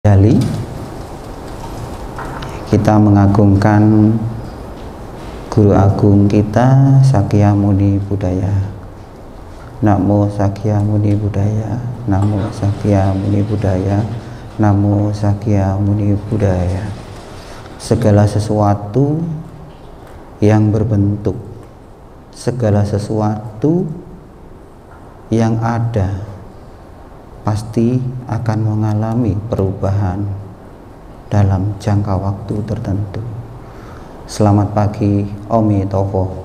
Dali, kita mengagungkan Guru Agung kita Sakya Muni Buddhaya. Namo Sakya Muni Buddhaya, Namo Sakya Muni Buddhaya, Namo Sakya Muni Buddhaya. Segala sesuatu yang berbentuk, segala sesuatu yang ada pasti akan mengalami perubahan dalam jangka waktu tertentu. Selamat pagi, Omitofo.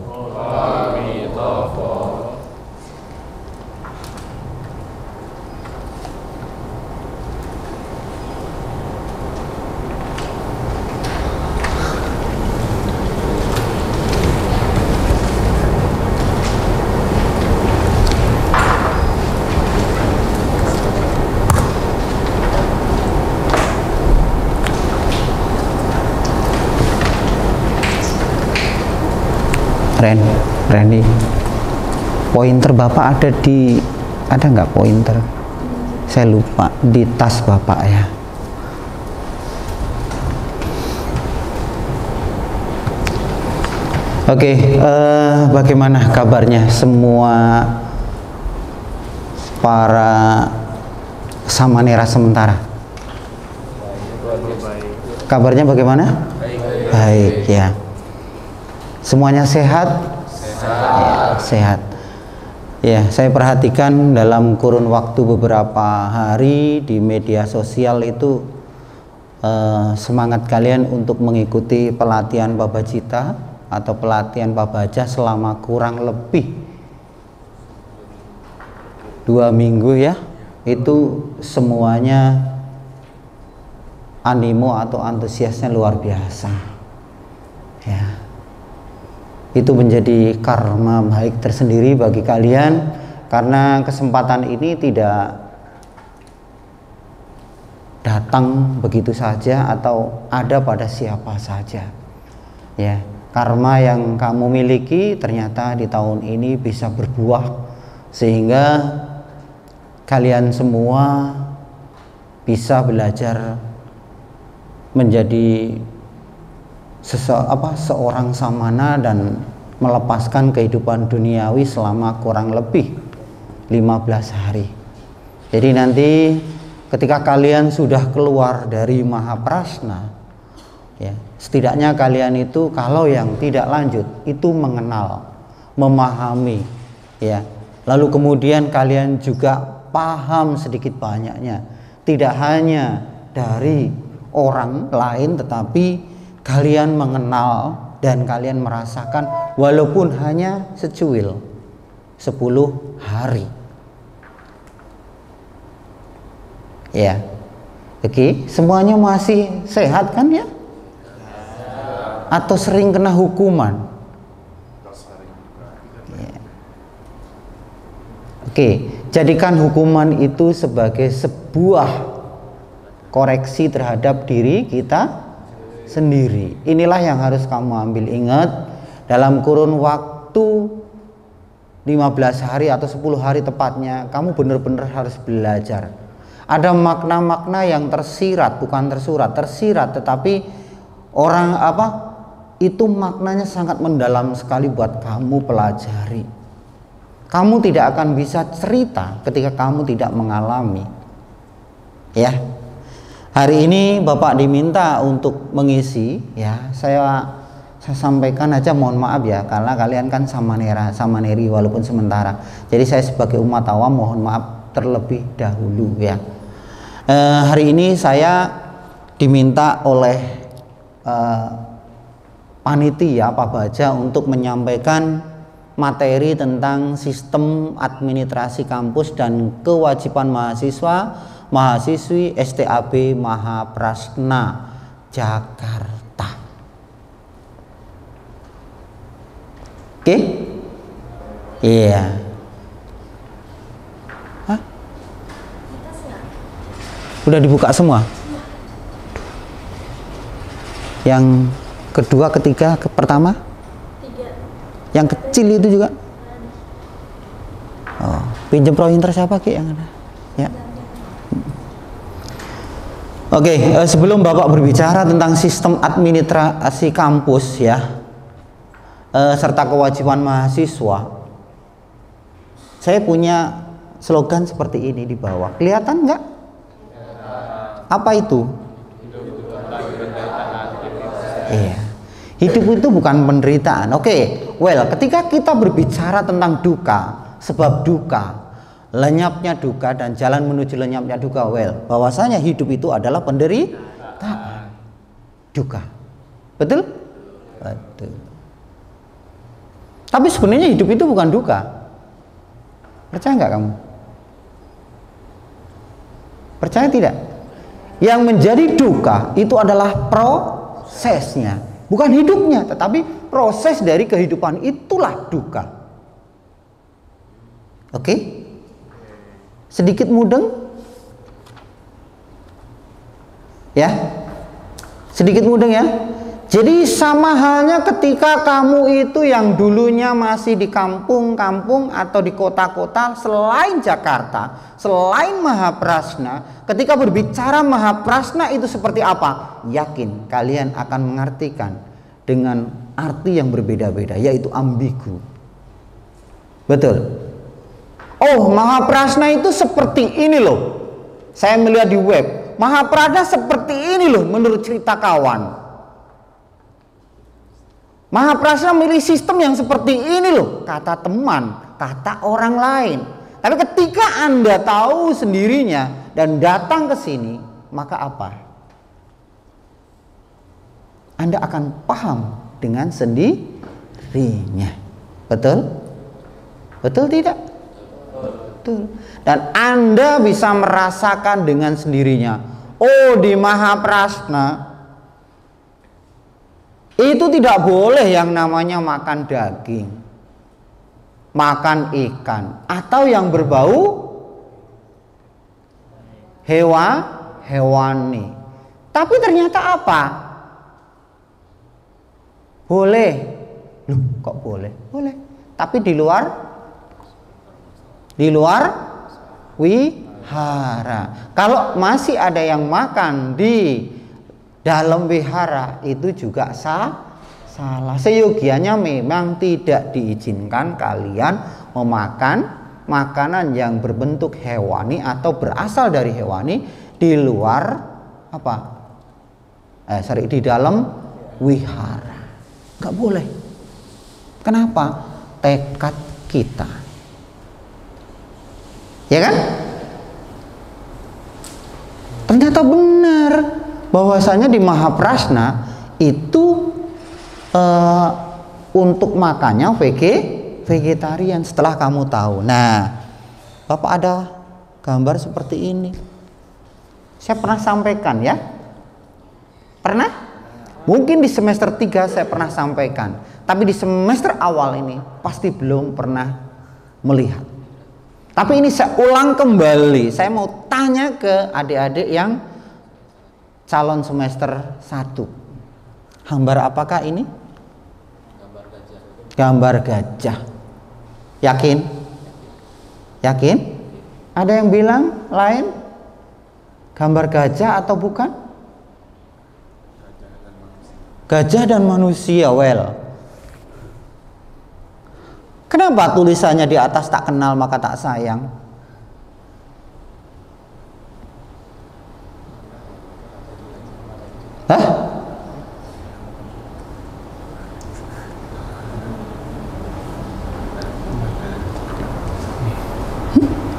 Randy, pointer Bapak ada nggak pointer? Saya lupa di tas Bapak ya. Oke, bagaimana kabarnya semua para samanera sementara? Kabarnya bagaimana? Baik ya. Semuanya sehat? Ya, sehat. Ya, saya perhatikan dalam kurun waktu beberapa hari di media sosial itu semangat kalian untuk mengikuti pelatihan Babacita atau pelatihan Babaja selama kurang lebih 2 minggu ya. Itu semuanya animo atau antusiasnya luar biasa. Ya. Itu menjadi karma baik tersendiri bagi kalian, karena kesempatan ini tidak datang begitu saja atau ada pada siapa saja ya. Karma yang kamu miliki ternyata di tahun ini bisa berbuah sehingga kalian semua bisa belajar menjadi seorang samana dan melepaskan kehidupan duniawi selama kurang lebih 15 hari. Jadi nanti ketika kalian sudah keluar dari Mahaprasna ya, setidaknya kalian itu kalau yang tidak lanjut itu mengenal, memahami ya. Lalu kemudian kalian juga paham sedikit banyaknya, tidak hanya dari orang lain tetapi kalian mengenal dan kalian merasakan walaupun hanya secuil 10 hari ya. Oke, semuanya masih sehat kan ya? Atau sering kena hukuman ya. Oke, jadikan hukuman itu sebagai sebuah koreksi terhadap diri kita sendiri. Inilah yang harus kamu ambil. Ingat, dalam kurun waktu 15 hari atau 10 hari tepatnya, kamu benar-benar harus belajar. Ada makna-makna yang tersirat, bukan tersurat, tersirat, tetapi orang itu maknanya sangat mendalam sekali buat kamu pelajari. Kamu tidak akan bisa cerita ketika kamu tidak mengalami ya. Hari ini Bapak diminta untuk mengisi ya, saya sampaikan aja, mohon maaf ya, karena kalian kan samaneri walaupun sementara. Jadi saya sebagai umat awam mohon maaf terlebih dahulu ya. Hari ini saya diminta oleh panitia Pabaja untuk menyampaikan materi tentang sistem administrasi kampus dan kewajiban mahasiswi STAB Mahaprasna Jakarta. Oke? Iya. Hah? Udah dibuka semua? Yang kedua, ketiga, pertama? 3. Yang kecil itu juga? Oh, pinjam printer siapa Ki yang ada? Ya. Oke, sebelum Bapak berbicara tentang sistem administrasi kampus ya, serta kewajiban mahasiswa, saya punya slogan seperti ini di bawah. Kelihatan nggak? Apa itu? Iya. Hidup itu bukan penderitaan. Oke, well, ketika kita berbicara tentang duka, sebab duka, lenyapnya duka dan jalan menuju lenyapnya duka, well, bahwasanya hidup itu adalah penderitaan, duka. Betul? Betul. Tapi sebenarnya hidup itu bukan duka. Percaya nggak kamu? Percaya tidak? Yang menjadi duka itu adalah prosesnya, bukan hidupnya, tetapi proses dari kehidupan itulah duka. Oke? Sedikit mudeng? Ya? Sedikit mudeng ya? Jadi sama halnya ketika kamu itu yang dulunya masih di kampung-kampung atau di kota-kota selain Jakarta, selain Mahaprasna, ketika berbicara Mahaprasna itu seperti apa? Yakin kalian akan mengartikan dengan arti yang berbeda-beda, yaitu ambigu. Betul? Oh, Mahaprasna itu seperti ini loh. Saya melihat di web, Mahaprasna seperti ini loh menurut cerita kawan. Mahaprasna milih sistem yang seperti ini loh, kata teman, kata orang lain. Tapi ketika Anda tahu sendirinya dan datang ke sini, maka apa? Anda akan paham dengan sendirinya. Betul? Betul tidak? Betul. Dan Anda bisa merasakan dengan sendirinya. Oh, di Mahaprasna itu tidak boleh yang namanya makan daging, makan ikan, atau yang berbau hewani. Tapi ternyata apa? Boleh. Loh, kok boleh? Boleh. Tapi di luar wihara. Kalau masih ada yang makan di dalam wihara itu juga salah. Seyogianya memang tidak diizinkan kalian memakan makanan yang berbentuk hewani atau berasal dari hewani di luar apa? Di dalam wihara. Nggak boleh. Kenapa? Tekad kita. Ya kan? Ternyata benar bahwasanya di Mahaprasna itu untuk makannya vegetarian setelah kamu tahu. Nah, Bapak ada gambar seperti ini. Saya pernah sampaikan ya. Pernah? Mungkin di semester 3 saya pernah sampaikan. Tapi di semester awal ini pasti belum pernah melihat. Tapi ini saya ulang kembali. Saya mau tanya ke adik-adik yang calon semester 1. Gambar apakah ini? Gambar gajah. Gambar gajah. Yakin? Yakin? Ada yang bilang lain? Gambar gajah atau bukan? Gajah dan manusia. Well, kenapa tulisannya di atas tak kenal maka tak sayang? Hah?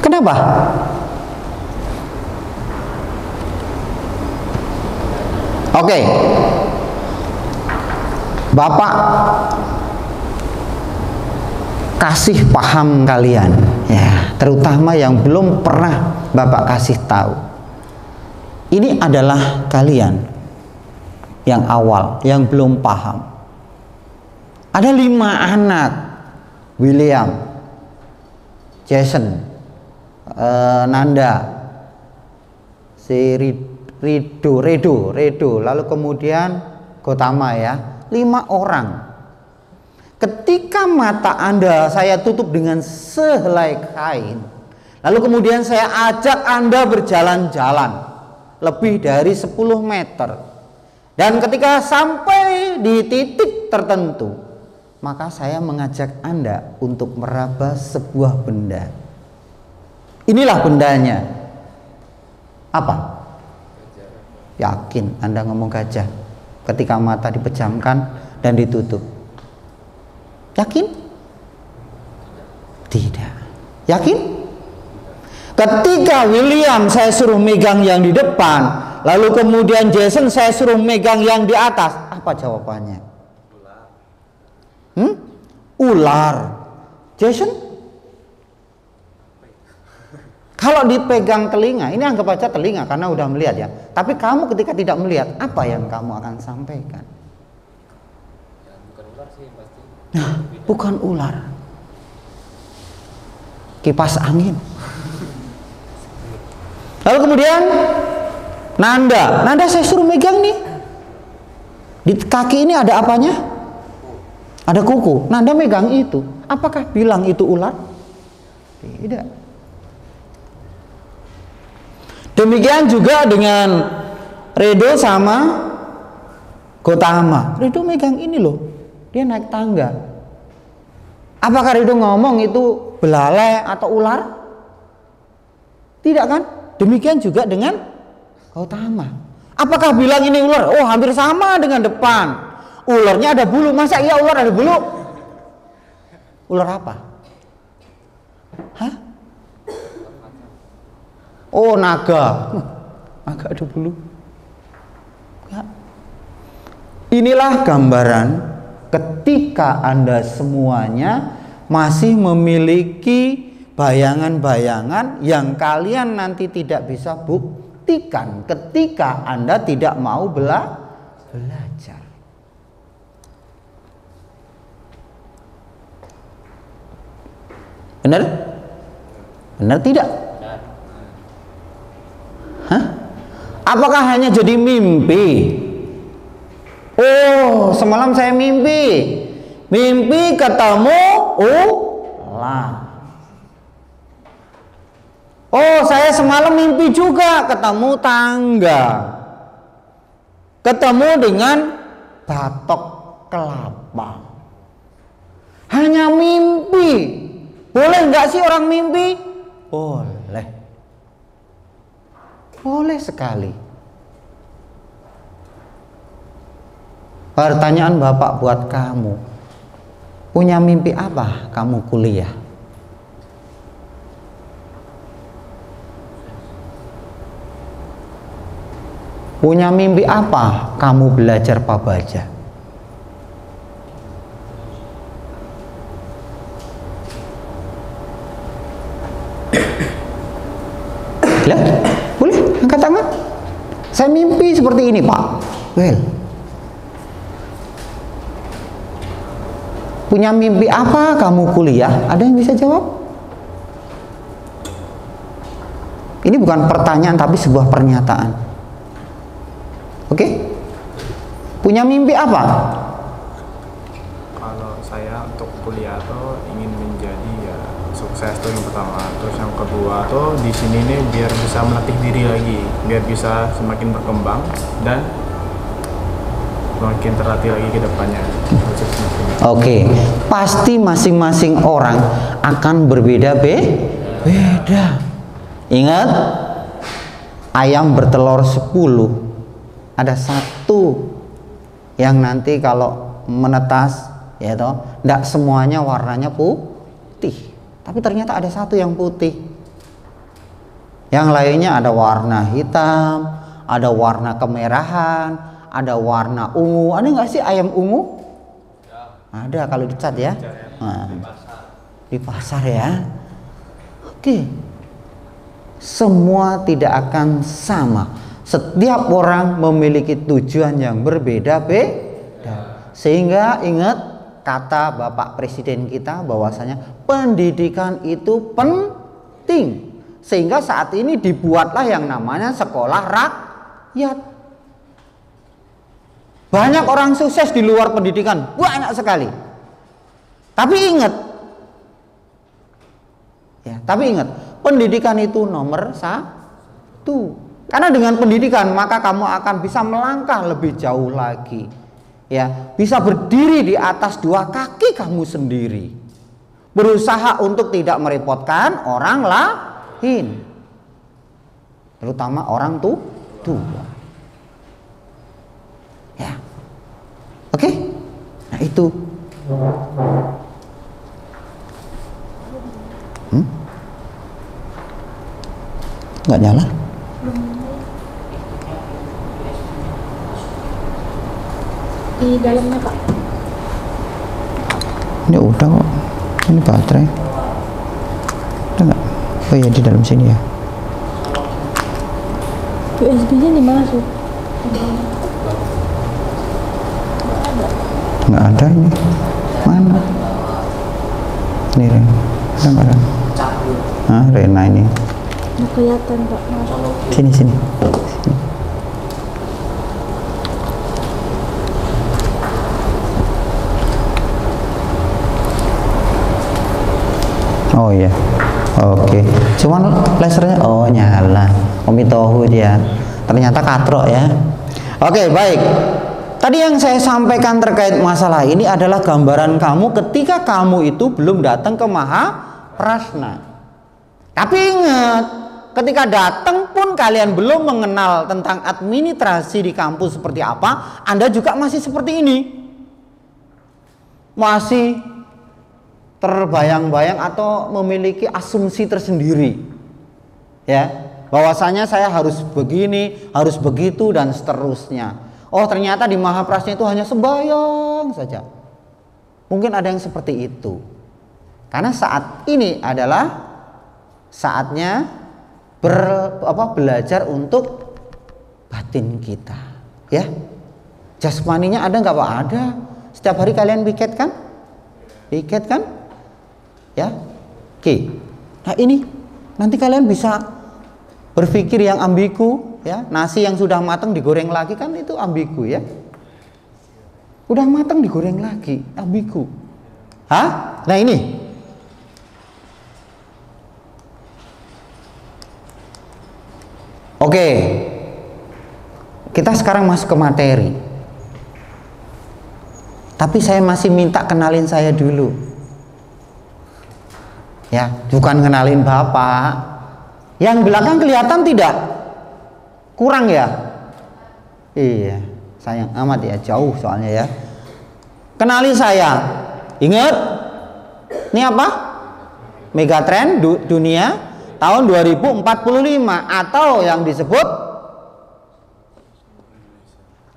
Kenapa? Oke. Bapak kasih paham kalian ya, terutama yang belum pernah Bapak kasih tahu. Ini adalah kalian yang awal, yang belum paham. Ada 5 anak, William, Jason, Nanda, si Redo, lalu kemudian Gotama ya, 5 orang. Ketika mata Anda saya tutup dengan sehelai kain, lalu kemudian saya ajak Anda berjalan-jalan, lebih dari 10 meter. Dan ketika sampai di titik tertentu, maka saya mengajak Anda untuk meraba sebuah benda. Inilah bendanya. Apa? Yakin Anda ngomong gajah ketika mata dipejamkan dan ditutup? Yakin? Tidak. Yakin? Ketika William saya suruh megang yang di depan, lalu kemudian Jason saya suruh megang yang di atas, apa jawabannya? Ular. Jason? Kalau dipegang telinga, ini anggap aja telinga karena udah melihat ya. Tapi kamu ketika tidak melihat, apa yang kamu akan sampaikan? Ya, bukan ular sih pasti. Nah, bukan ular. Kipas angin. Lalu kemudian Nanda saya suruh megang nih. Di kaki ini ada apanya? Ada kuku. Nanda megang itu. Apakah bilang itu ular? Tidak. Demikian juga dengan Redo sama Gotama. Redo megang ini loh. Dia naik tangga. Apakah Redo ngomong itu belalai atau ular? Tidak kan? Demikian juga dengan Gotama. Apakah bilang ini ular? Oh, hampir sama dengan depan. Ularnya ada bulu. Masa iya ular ada bulu? Ular apa? Hah? Oh, naga. Naga ada bulu. Ya. Inilah gambaran ketika Anda semuanya masih memiliki bayangan-bayangan yang kalian nanti tidak bisa buktikan ketika Anda tidak mau belajar. Benar? Benar tidak? Hah? Apakah hanya jadi mimpi? Oh, semalam saya mimpi ketemu ular. Oh, saya semalam mimpi juga ketemu tangga, ketemu dengan batok kelapa. Hanya mimpi. Boleh nggak sih orang mimpi? Boleh. Boleh sekali. Pertanyaan Bapak buat kamu, punya mimpi apa kamu kuliah? Punya mimpi apa kamu belajar pabaja? Boleh angkat tangan. Saya mimpi seperti ini, Pak. Well, punya mimpi apa kamu kuliah? Ada yang bisa jawab? Ini bukan pertanyaan tapi sebuah pernyataan. Oke? Punya mimpi apa? Kalau saya untuk kuliah tuh ingin menjadi ya sukses tuh yang pertama. Terus yang kedua tuh di sini nih biar bisa melatih diri lagi, biar bisa semakin berkembang dan semakin terlatih lagi ke depannya. Oke, pasti masing-masing orang akan beda. Ingat, ayam bertelur 10. Ada satu yang nanti kalau menetas, ya toh, tidak semuanya warnanya putih. Tapi ternyata ada satu yang putih. Yang lainnya ada warna hitam, ada warna kemerahan, ada warna ungu. Ada nggak sih ayam ungu? Ada kalau dicat ya. Nah, di pasar ya. Oke. Semua tidak akan sama. Setiap orang memiliki tujuan yang berbeda-beda. Sehingga ingat kata Bapak Presiden kita bahwasanya pendidikan itu penting. Sehingga saat ini dibuatlah yang namanya sekolah rakyat. Banyak orang sukses di luar pendidikan, banyak sekali. Tapi ingat, pendidikan itu nomor 1. Karena dengan pendidikan maka kamu akan bisa melangkah lebih jauh lagi. Ya, bisa berdiri di atas dua kaki kamu sendiri. Berusaha untuk tidak merepotkan orang lain. Terutama orang tua. Ya. Oke? Nah, itu. Nggak nyala? Di dalamnya Pak. Ini udah kok. Ini baterai. Udah nggak? Oh iya, di dalam sini ya. USB-nya di mana sih? Nggak ada ini. Mana? Ini Ren. Udah nggak ada. Nah, Rena ini. Nggak kelihatan Pak. Sini. Sini. Oh iya, oke. Cuman lasernya, oh nyala. Komi tahu dia. Ternyata katrok ya. Oke, baik. Tadi yang saya sampaikan terkait masalah ini adalah gambaran kamu ketika kamu itu belum datang ke Mahaprasna. Tapi ingat, ketika datang pun kalian belum mengenal tentang administrasi di kampus seperti apa, Anda juga masih seperti ini. Masih terbayang-bayang atau memiliki asumsi tersendiri, ya, bahwasanya saya harus begini, harus begitu dan seterusnya. Oh, ternyata di Mahaprasna itu hanya sembahyang saja. Mungkin ada yang seperti itu. Karena saat ini adalah saatnya belajar untuk batin kita, ya. Jasmaninya ada nggak Pak? Ada. Setiap hari kalian piket kan? Piket kan? Ya, oke. Nah ini nanti kalian bisa berpikir yang ambigu, ya. Nasi yang sudah matang digoreng lagi kan itu ambigu, ya. Udah matang digoreng lagi, ambigu. Hah? Nah ini. Oke. Kita sekarang masuk ke materi. Tapi saya masih minta kenalin saya dulu. Ya, bukan kenalin Bapak. Yang belakang kelihatan tidak? Kurang ya? Iya, sayang amat ya, jauh soalnya ya. Kenalin saya. Ingat? Ini apa? Megatrend dunia tahun 2045 atau yang disebut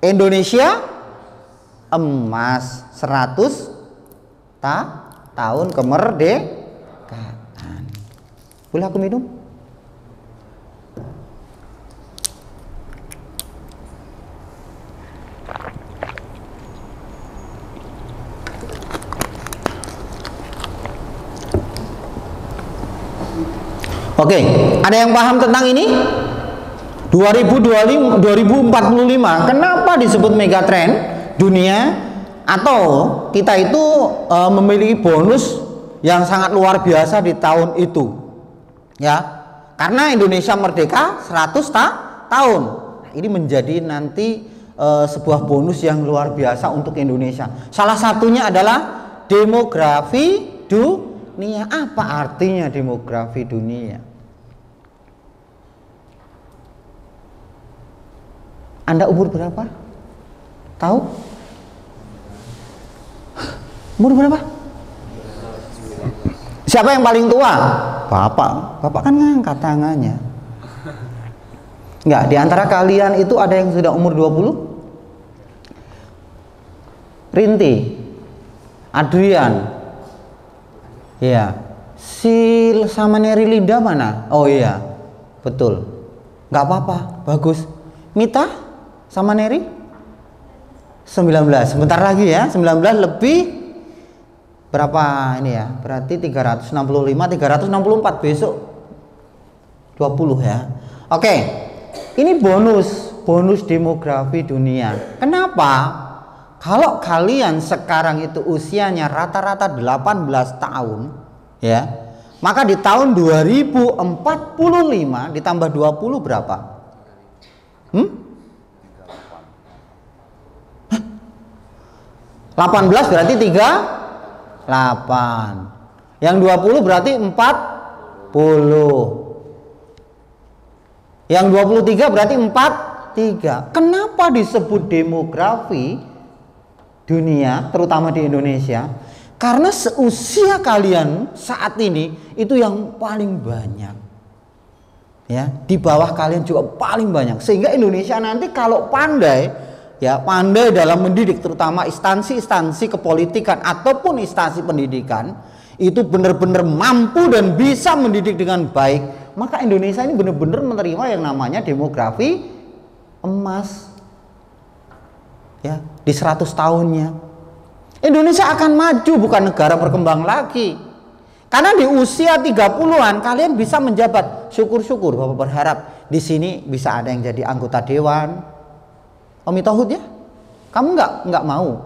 Indonesia emas 100 tahun kemerdekaan. Boleh aku minum? Oke, ada yang paham tentang ini? 2045, kenapa disebut megatrend dunia? Atau kita itu memiliki bonus yang sangat luar biasa di tahun itu, ya, karena Indonesia merdeka 100 tahun. Nah, ini menjadi nanti sebuah bonus yang luar biasa untuk Indonesia. Salah satunya adalah demografi dunia. Apa artinya demografi dunia? Anda umur berapa? Tahu? Umur berapa? Siapa yang paling tua? Bapak. Bapak kan ngangkat tangannya. Enggak, di antara kalian itu ada yang sudah umur 20? Rinti, Adrian, ya, si sama Neri Linda mana? Oh iya, betul. Nggak apa-apa, bagus. Mita sama Neri 19, sebentar lagi ya, 19 lebih berapa ini ya? Berarti 365, 364 besok 20 ya. Oke, ini bonus demografi dunia. Kenapa? Kalau kalian sekarang itu usianya rata-rata 18 tahun, ya, maka di tahun 2045 ditambah 20 berapa? Hmm? 18 berarti 38. Yang 20 berarti 40. Yang 23 berarti 43. Kenapa disebut demografi dunia, terutama di Indonesia? Karena seusia kalian saat ini itu yang paling banyak. Ya, di bawah kalian juga paling banyak. Sehingga Indonesia nanti kalau pandai, ya pandai dalam mendidik, terutama instansi-instansi kepolitikan ataupun instansi pendidikan, itu benar-benar mampu dan bisa mendidik dengan baik, maka Indonesia ini benar-benar menerima yang namanya demografi emas. Ya, di 100 tahunnya Indonesia akan maju, bukan negara berkembang lagi. Karena di usia 30-an kalian bisa menjabat. Syukur-syukur Bapak berharap di sini bisa ada yang jadi anggota dewan. Omi Tohud ya? Kamu nggak mau?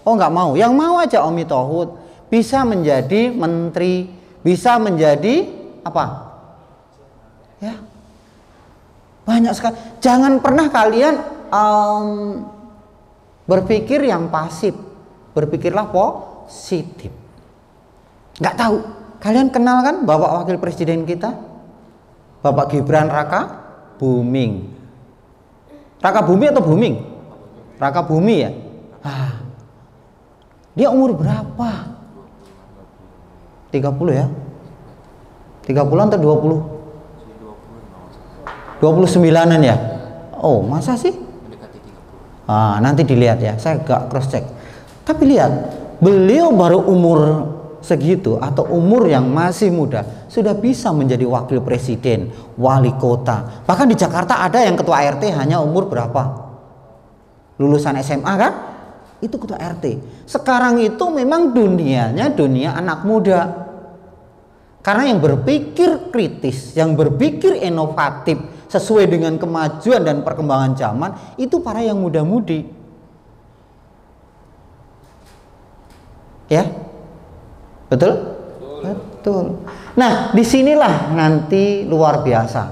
Oh nggak mau? Yang mau aja Omi Tohud bisa menjadi menteri, bisa menjadi apa? Ya, banyak sekali. Jangan pernah kalian berpikir yang pasif, berpikirlah positif. Nggak tahu, kalian kenal kan Bapak Wakil Presiden kita, Bapak Gibran Raka Buming. Raka Bumi atau Buming? Raka Bumi ya. Dia umur berapa? 30 ya? 30-an atau 20? 29-an ya? Oh, masa sih? Nanti dilihat ya, saya gak cross check. Tapi lihat, beliau baru umur segitu atau umur yang masih muda sudah bisa menjadi wakil presiden, wali kota. Bahkan di Jakarta ada yang ketua RT hanya umur berapa? Lulusan SMA kan? Itu ketua RT. Sekarang itu memang dunianya dunia anak muda. Karena yang berpikir kritis, yang berpikir inovatif sesuai dengan kemajuan dan perkembangan zaman itu para yang muda-mudi. Ya? Betul? Betul. Nah, disinilah nanti luar biasa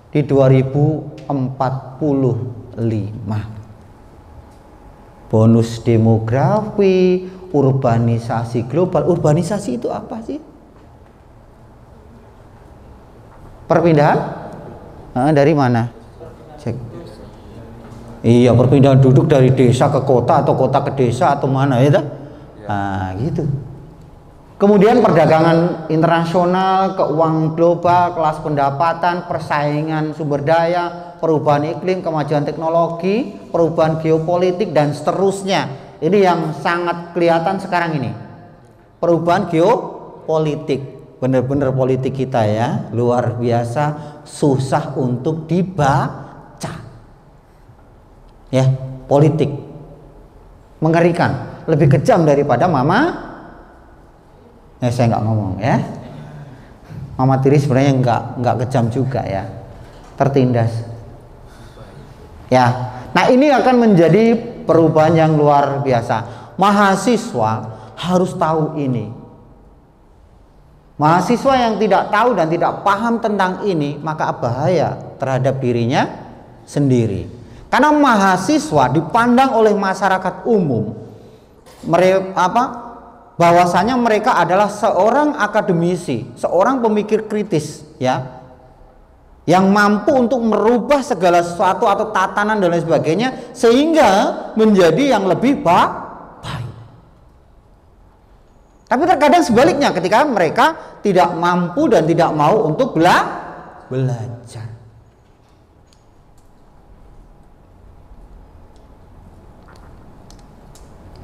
di 2045. Bonus demografi, urbanisasi global. Urbanisasi itu apa sih? Perpindahan? Dari mana? Cek. Iya, perpindahan duduk dari desa ke kota atau kota ke desa atau mana ya? Gitu. Kemudian perdagangan internasional, keuangan global, kelas pendapatan, persaingan sumber daya, perubahan iklim, kemajuan teknologi, perubahan geopolitik dan seterusnya. Ini yang sangat kelihatan sekarang ini. Perubahan geopolitik, benar-benar politik kita ya, luar biasa, susah untuk dibaca. Ya, politik mengerikan, lebih kejam daripada mama. Saya nggak ngomong ya. Mama tiri sebenarnya nggak kejam juga ya, tertindas. Ya, nah ini akan menjadi perubahan yang luar biasa. Mahasiswa harus tahu ini. Mahasiswa yang tidak tahu dan tidak paham tentang ini, maka bahaya terhadap dirinya sendiri. Karena mahasiswa dipandang oleh masyarakat umum, bahwasanya mereka adalah seorang akademisi, seorang pemikir kritis ya, yang mampu untuk merubah segala sesuatu atau tatanan dan lain sebagainya sehingga menjadi yang lebih baik. Tapi terkadang sebaliknya, ketika mereka tidak mampu dan tidak mau untuk belajar.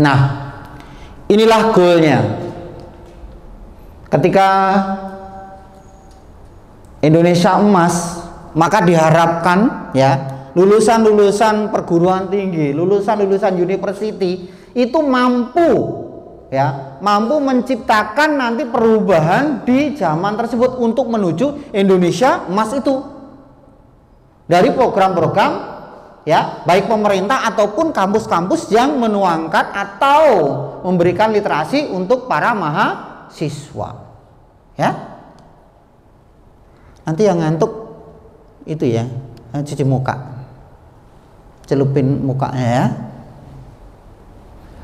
Nah, inilah goalnya. Ketika Indonesia emas, maka diharapkan ya lulusan-lulusan perguruan tinggi, lulusan-lulusan university itu mampu menciptakan nanti perubahan di zaman tersebut untuk menuju Indonesia emas itu. Dari program-program ya, baik pemerintah ataupun kampus-kampus yang menuangkan atau memberikan literasi untuk para mahasiswa. Ya. Nanti yang ngantuk itu ya, cuci muka. celupin mukanya ya.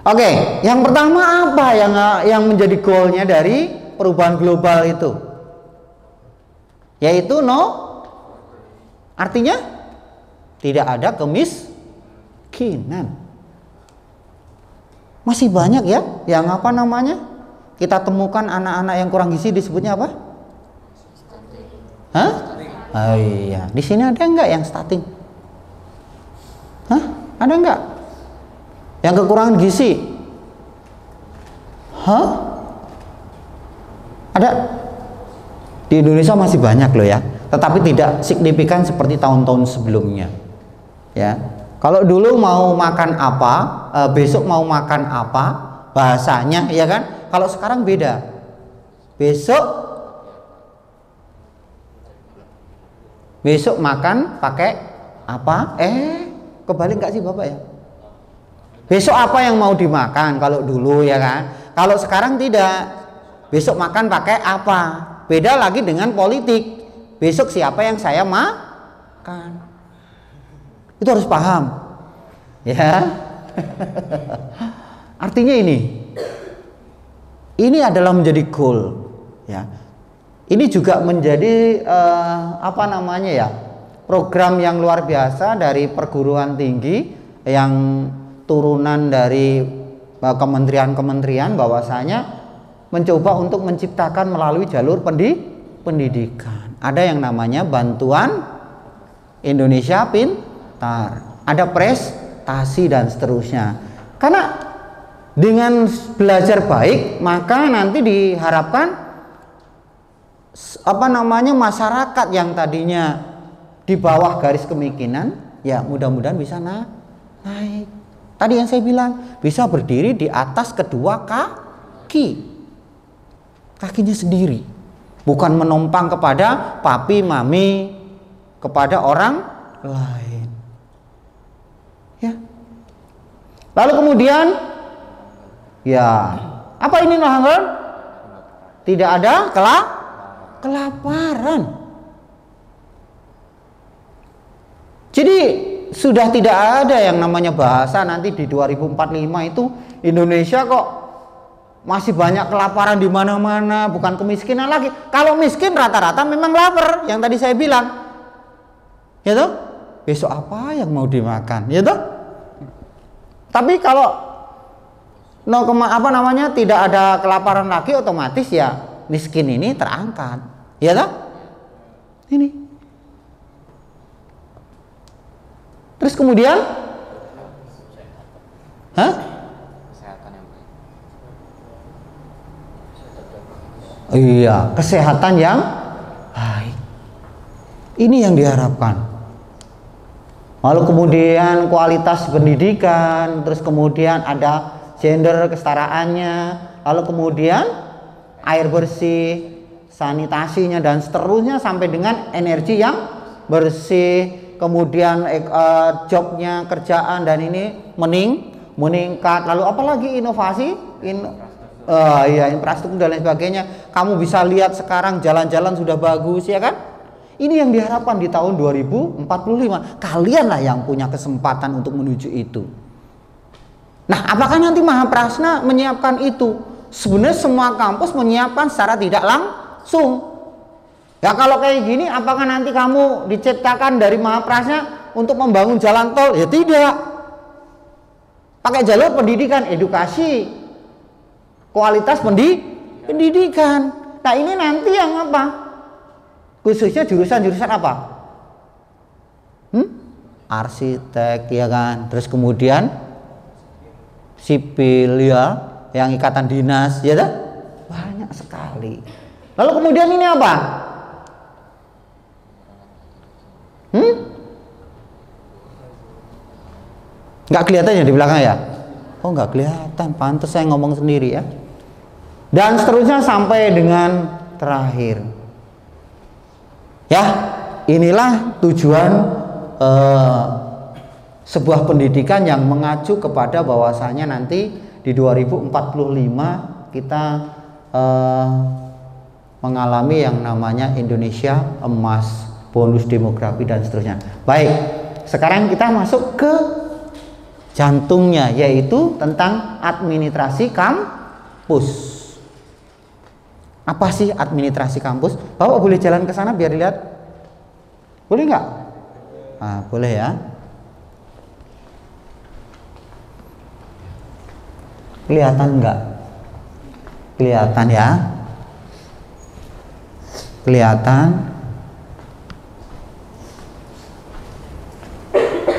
Oke, yang pertama apa yang menjadi goalnya dari perubahan global itu? Yaitu artinya tidak ada kemiskinan. Masih banyak ya yang apa namanya? Kita temukan anak-anak yang kurang gizi disebutnya apa? Hah? Oh iya, di sini ada nggak yang stunting? Hah? Ada nggak? Yang kekurangan gizi? Hah? Ada? Di Indonesia masih banyak loh ya, tetapi tidak signifikan seperti tahun-tahun sebelumnya. Ya, kalau dulu mau makan apa, besok mau makan apa, bahasanya ya kan? Kalau sekarang beda. Besok makan pakai apa? Kebalik nggak sih Bapak ya? Besok apa yang mau dimakan kalau dulu ya kan? Kalau sekarang tidak. Besok makan pakai apa? Beda lagi dengan politik. Besok siapa yang saya makan? Itu harus paham. Ya. Artinya ini adalah menjadi goal ya. Ini juga menjadi program yang luar biasa dari perguruan tinggi yang turunan dari kementerian-kementerian, bahwasanya mencoba untuk menciptakan melalui jalur pendidikan. Ada yang namanya bantuan Indonesia Pintar, ada prestasi dan seterusnya. Karena dengan belajar baik, maka nanti diharapkan masyarakat yang tadinya di bawah garis kemiskinan ya mudah-mudahan bisa naik. Tadi yang saya bilang, bisa berdiri di atas kedua kakinya sendiri, bukan menumpang kepada papi mami, kepada orang lain ya. Lalu kemudian ya apa ini Nohangger? Tidak ada kelaparan. Jadi sudah tidak ada yang namanya bahasa nanti di 2045 itu Indonesia kok masih banyak kelaparan di mana-mana, bukan kemiskinan lagi. Kalau miskin rata-rata memang lapar, yang tadi saya bilang. Ya toh? Besok apa yang mau dimakan? Ya toh? Tapi kalau tidak ada kelaparan lagi, otomatis ya miskin ini terangkat. Ya toh? Ini. Terus kemudian iya, kesehatan yang baik. Ini yang diharapkan. Lalu kemudian kualitas pendidikan, terus kemudian ada gender kesetaraannya, lalu kemudian air bersih, sanitasinya dan seterusnya sampai dengan energi yang bersih, kemudian jobnya, kerjaan dan ini meningkat. Lalu apalagi inovasi, infrastruktur dan lain sebagainya. Kamu bisa lihat sekarang jalan-jalan sudah bagus ya kan? Ini yang diharapkan di tahun 2045. Kalianlah yang punya kesempatan untuk menuju itu. Nah, apakah nanti Mahaprasna menyiapkan itu? Sebenarnya semua kampus menyiapkan secara tidak langsung. Ya kalau kayak gini, apakah nanti kamu diciptakan dari Mahaprasna untuk membangun jalan tol? Ya tidak. Pakai jalur pendidikan, edukasi, kualitas pendidikan. Nah ini nanti yang apa? Khususnya jurusan-jurusan apa? Arsitek ya kan. Terus kemudian sipil ya, yang ikatan dinas ya kan? Banyak sekali. Lalu kemudian ini apa? Nggak kelihatan ya di belakang ya? Oh nggak kelihatan, pantas saya ngomong sendiri ya. Dan seterusnya sampai dengan terakhir. Ya, inilah tujuan sebuah pendidikan yang mengacu kepada bahwasanya nanti di 2045 kita mengalami yang namanya Indonesia emas, bonus demografi dan seterusnya. Baik, sekarang kita masuk ke jantungnya, yaitu tentang administrasi kampus. Apa sih administrasi kampus? Bapak boleh jalan ke sana biar dilihat? Boleh nggak? Nah, boleh ya. Kelihatan nggak? Kelihatan ya? Kelihatan?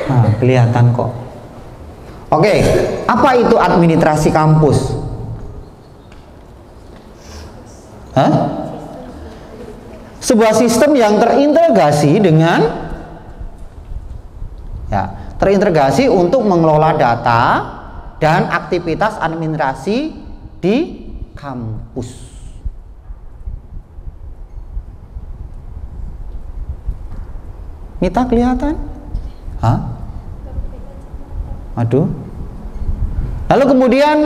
Nah, kelihatan kok. Oke, apa itu administrasi kampus? Hah? Sebuah sistem yang terintegrasi dengan terintegrasi untuk mengelola data dan aktivitas administrasi di kampus. Mita kelihatan? Hah? Aduh. Lalu kemudian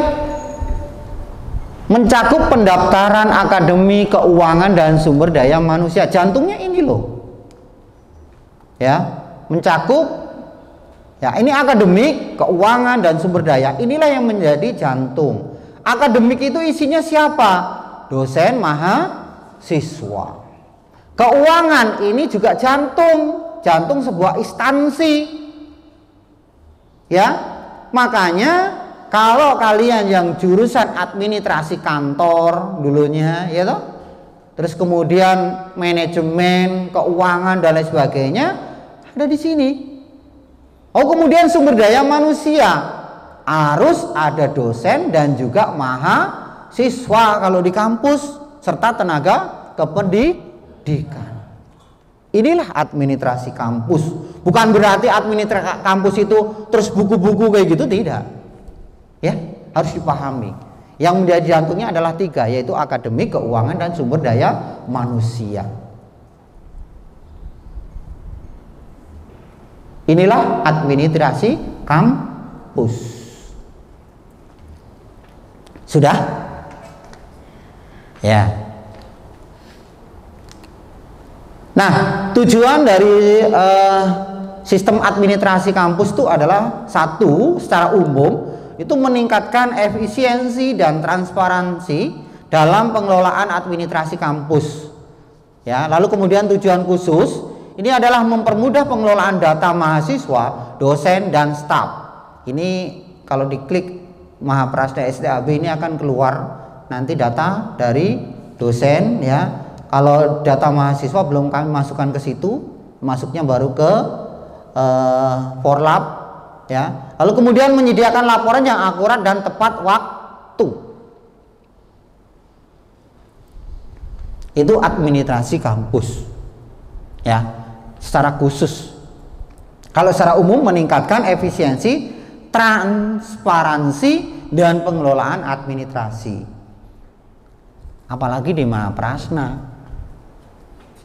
mencakup pendaftaran, akademi, keuangan, dan sumber daya manusia. Jantungnya ini loh. Ya, mencakup ya, ini akademik, keuangan, dan sumber daya. Inilah yang menjadi jantung. Akademik itu isinya siapa? Dosen, mahasiswa. Keuangan ini juga jantung. Jantung sebuah instansi. Ya, makanya kalau kalian yang jurusan administrasi kantor dulunya, ya toh, terus kemudian manajemen, keuangan, dan lain sebagainya, ada di sini. Oh, kemudian sumber daya manusia, harus ada dosen dan juga mahasiswa kalau di kampus, serta tenaga kependidikan. Inilah administrasi kampus. Bukan berarti administrasi kampus itu terus buku-buku kayak gitu, tidak. Ya, harus dipahami. Yang menjadi jantungnya adalah 3, yaitu akademik, keuangan, dan sumber daya manusia. Inilah administrasi kampus. Sudah? Ya. Nah, tujuan dari sistem administrasi kampus itu adalah satu, secara umum itu meningkatkan efisiensi dan transparansi dalam pengelolaan administrasi kampus. Ya, lalu kemudian tujuan khusus ini adalah mempermudah pengelolaan data mahasiswa, dosen, dan staf. Ini kalau diklik Mahaprasna STAB ini akan keluar nanti data dari dosen ya. Kalau data mahasiswa belum kami masukkan ke situ, masuknya baru ke Forlab ya. Lalu kemudian menyediakan laporan yang akurat dan tepat waktu. Itu administrasi kampus. Ya, secara khusus. Kalau secara umum meningkatkan efisiensi, transparansi, dan pengelolaan administrasi. Apalagi di Mahaprasna.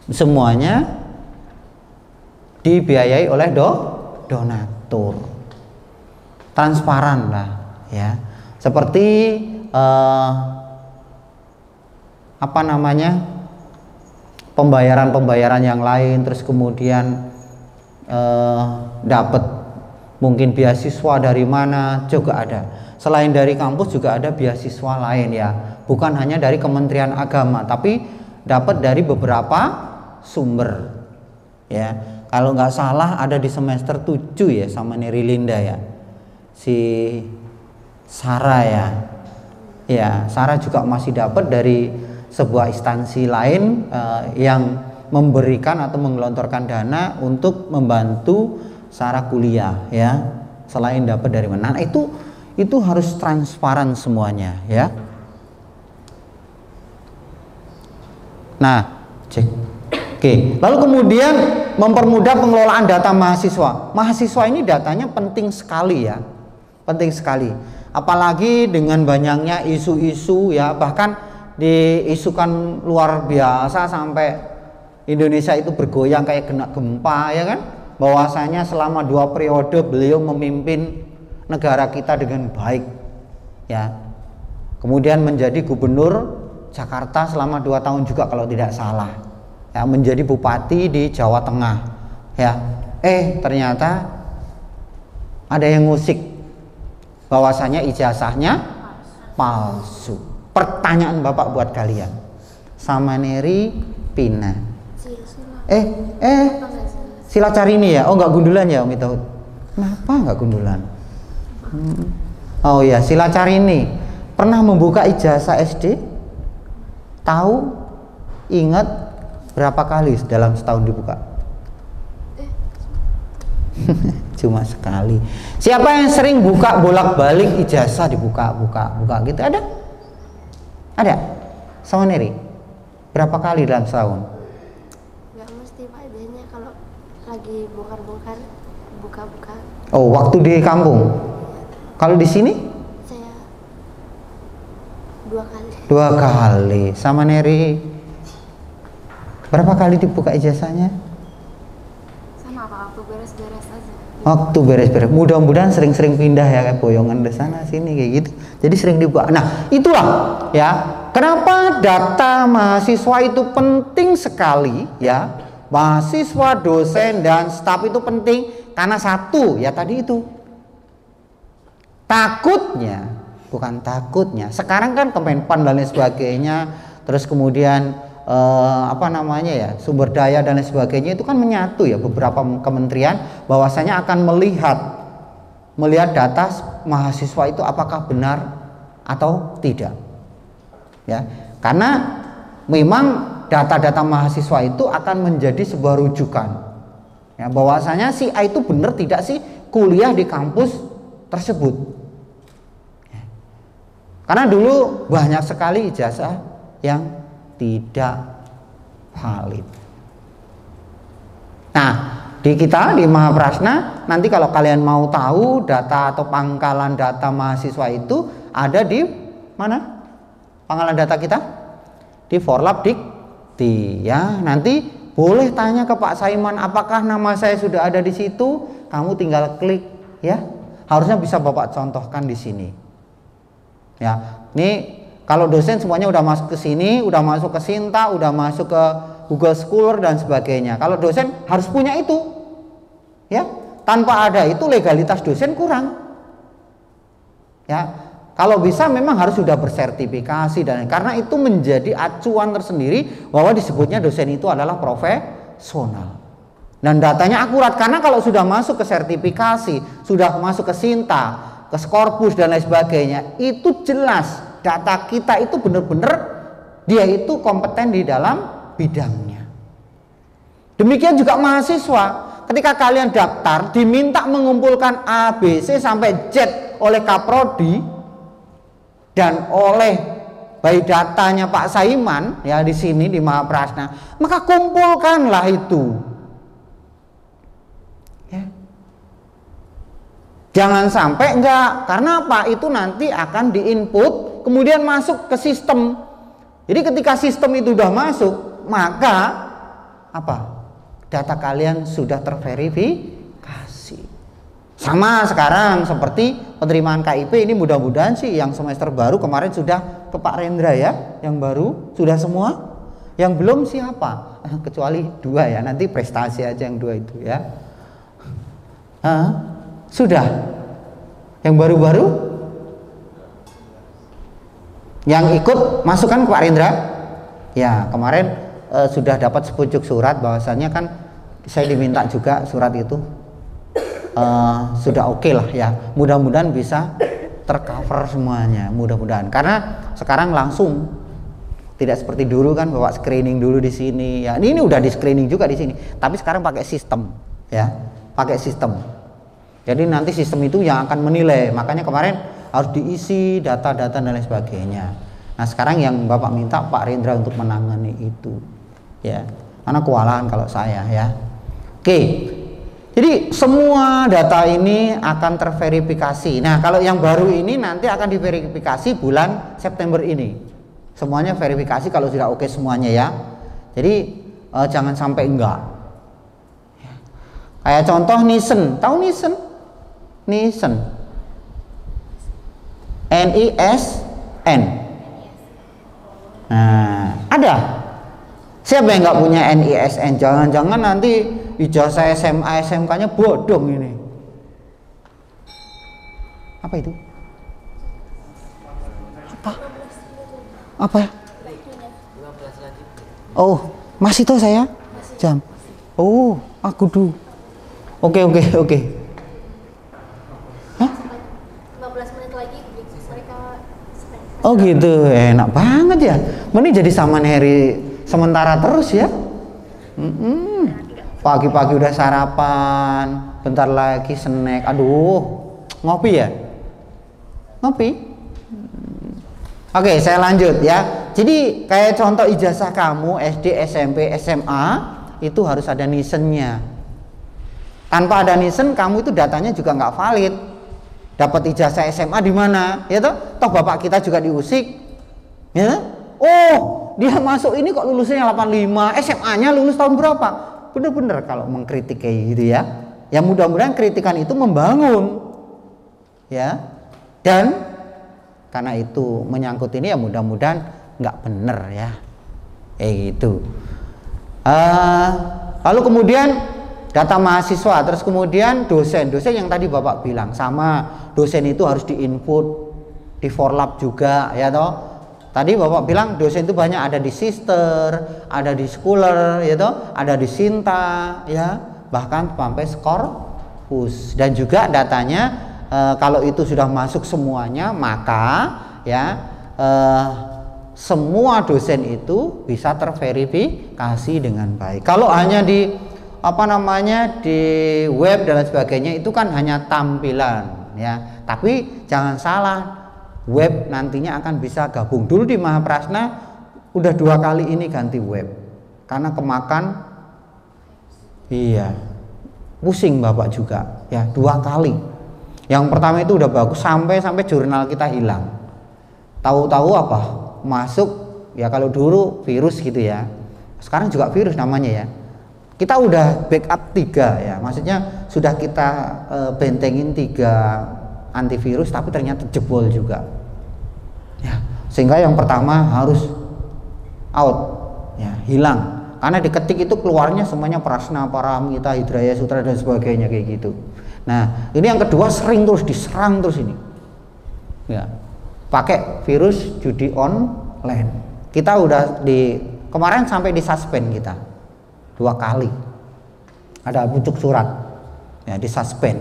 Semuanya dibiayai oleh donatur, transparan lah ya, seperti apa namanya, pembayaran yang lain, terus kemudian dapat mungkin beasiswa dari mana juga ada. Selain dari kampus juga ada beasiswa lain ya, bukan hanya dari Kementerian Agama, tapi dapat dari beberapa sumber ya. Kalau nggak salah ada di semester 7 ya, sama Neri Linda ya, si Sarah ya. Ya, Sarah juga masih dapat dari sebuah instansi lain yang memberikan atau menggelontorkan dana untuk membantu Sarah kuliah ya. Selain dapat dari mana, nah, itu harus transparan semuanya ya. Nah, cek. Oke, lalu kemudian mempermudah pengelolaan data mahasiswa. Mahasiswa ini datanya penting sekali ya, penting sekali. Apalagi dengan banyaknya isu-isu ya, bahkan diisukan luar biasa sampai Indonesia itu bergoyang kayak kena gempa ya kan. Bahwasanya selama 2 periode beliau memimpin negara kita dengan baik ya. Kemudian menjadi gubernur Jakarta selama 2 tahun juga kalau tidak salah. Ya, menjadi bupati di Jawa Tengah ya. Ternyata ada yang ngusik bahwasanya ijazahnya palsu. Pertanyaan Bapak buat kalian, Samaneri Pina, Sila Carini ya? Oh, nggak gundulan ya Umi Tauhud? Kenapa nggak gundulan? Oh ya, Sila Carini pernah membuka ijazah SD? Tahu? Ingat berapa kali dalam setahun dibuka? Cuma sekali. Siapa yang sering buka bolak-balik ijazah dibuka gitu? Ada? Sama Neri? Berapa kali dalam setahun? Nggak mesti Pak, biasanya kalau lagi bongkar-bongkar buka-buka. Oh, waktu di kampung. Kalau di sini? Saya 2 kali. 2 kali. Sama Neri? Berapa kali dibuka ijazahnya? Sama Pak, waktu beres-beres aja. Waktu beres-beres. Mudah-mudahan sering-sering pindah ya, kayak boyongan di sana sini kayak gitu. Jadi sering dibuka. Nah, itulah ya. Kenapa data mahasiswa itu penting sekali ya? Mahasiswa, dosen dan staf itu penting karena satu ya tadi itu. Bukan takutnya. Sekarang kan Kemenpan dan lain sebagainya, terus kemudian sumber daya dan lain sebagainya itu kan menyatu ya, beberapa kementerian bahwasanya akan melihat data mahasiswa itu apakah benar atau tidak ya, karena memang data-data mahasiswa itu akan menjadi sebuah rujukan ya, bahwasanya si A itu benar tidak sih kuliah di kampus tersebut ya. Karena dulu banyak sekali ijazah yang tidak valid. Nah, di Mahaprasna nanti kalau kalian mau tahu data atau pangkalan data mahasiswa itu ada di mana? Pangkalan data kita di Forlabdikti ya. Nanti boleh tanya ke Pak Saiman, apakah nama saya sudah ada di situ? Kamu tinggal klik ya. Harusnya bisa Bapak contohkan di sini. Ya, ini kalau dosen semuanya udah masuk ke sini, udah masuk ke Sinta, udah masuk ke Google Scholar dan sebagainya. Kalau dosen harus punya itu, ya. Tanpa ada itu legalitas dosen kurang, ya. Kalau bisa memang harus sudah bersertifikasi dan karena itu menjadi acuan tersendiri bahwa disebutnya dosen itu adalah profesional. Dan datanya akurat karena kalau sudah masuk ke sertifikasi, sudah masuk ke Sinta, ke Skorpus dan lain sebagainya, itu jelas data kita itu benar-benar dia itu kompeten di dalam bidangnya. Demikian juga mahasiswa, ketika kalian daftar diminta mengumpulkan A, B, C sampai Z oleh Kaprodi dan oleh bayi datanya Pak Saiman ya di sini di Mahaprasna, maka kumpulkanlah itu. Ya. Jangan sampai enggak, karena apa? Itu nanti akan diinput kemudian masuk ke sistem. Jadi ketika sistem itu sudah masuk, maka apa? Data kalian sudah terverifikasi. Sama sekarang seperti penerimaan KIP ini, mudah-mudahan sih yang semester baru kemarin sudah ke Pak Rendra ya, yang baru sudah semua. Yang belum siapa? Kecuali 2 ya, nanti prestasi aja yang 2 itu ya. Sudah. Yang baru-baru yang ikut masukkan ke Pak Rendra ya, kemarin sudah dapat sepucuk surat bahwasannya kan saya diminta juga surat itu sudah oke lah ya, mudah-mudahan bisa tercover semuanya, mudah-mudahan karena sekarang langsung tidak seperti dulu kan bawa screening dulu di sini ya, ini udah di screening juga di sini tapi sekarang pakai sistem ya, pakai sistem. Jadi nanti sistem itu yang akan menilai, makanya kemarin harus diisi data-data dan lain sebagainya. Nah sekarang yang Bapak minta Pak Rendra untuk menangani itu ya, karena kewalahan kalau saya ya. Oke, jadi semua data ini akan terverifikasi. Nah kalau yang baru ini nanti akan diverifikasi bulan September ini, semuanya verifikasi kalau sudah oke semuanya ya. Jadi jangan sampai enggak. Kayak contoh Nisen, tahu Nisen? Nisen, NISN. Nah, ada. Siapa yang nggak punya NISN? Jangan-jangan nanti ijazah SMA SMK-nya bodong ini. Apa itu? Apa? Oh, masih tuh saya jam. Oh, aku dulu. Oke. Hah? 15 menit lagi mereka selesai. Oh gitu, enak banget ya. Ini jadi saman Harry sementara terus ya. Pagi-pagi udah sarapan, bentar lagi snack. Aduh, ngopi ya? Ngopi? Oke, saya lanjut ya. Jadi kayak contoh ijazah kamu SD, SMP, SMA itu harus ada nisennya. Tanpa ada nisen, kamu itu datanya juga nggak valid. Dapat ijazah SMA di mana? Ya toh bapak kita juga diusik. Ya? Oh, dia masuk ini kok lulusnya 85, SMA-nya lulus tahun berapa? Bener-bener kalau mengkritik kayak gitu ya. Ya mudah-mudahan kritikan itu membangun. Ya. Dan karena itu menyangkut ini ya mudah-mudahan nggak bener ya. Kayak gitu. Lalu kemudian data mahasiswa, terus kemudian dosen yang tadi Bapak bilang sama dosen itu harus diinput di Forlab juga ya toh. Tadi Bapak bilang dosen itu banyak ada di Sister, ada di Scholar ya toh, ada di Sinta ya, bahkan sampai Skorpus. Dan juga datanya kalau itu sudah masuk semuanya maka ya semua dosen itu bisa terverifikasi dengan baik. Kalau hanya di di web dan lain sebagainya itu kan hanya tampilan ya. Tapi jangan salah, web nantinya akan bisa gabung. Dulu di Mahaprasna udah 2 kali ini ganti web karena kemakan pusing Bapak juga ya, 2 kali. Yang pertama itu udah bagus sampai jurnal kita hilang. Tahu-tahu apa? Masuk ya, kalau dulu virus gitu ya. Sekarang juga virus namanya ya. Kita udah backup 3 ya. Maksudnya sudah kita bentengin 3 antivirus tapi ternyata jebol juga. Ya, sehingga yang pertama harus out ya, hilang. Karena diketik itu keluarnya semuanya Prasna, Paramita, Hidraya Sutra dan sebagainya kayak gitu. Nah, ini yang kedua sering terus diserang terus ini. Ya. Pakai virus judi online. Kita udah kemarin sampai di suspend kita 2 kali. Ada bujuk surat. Ya, di suspend.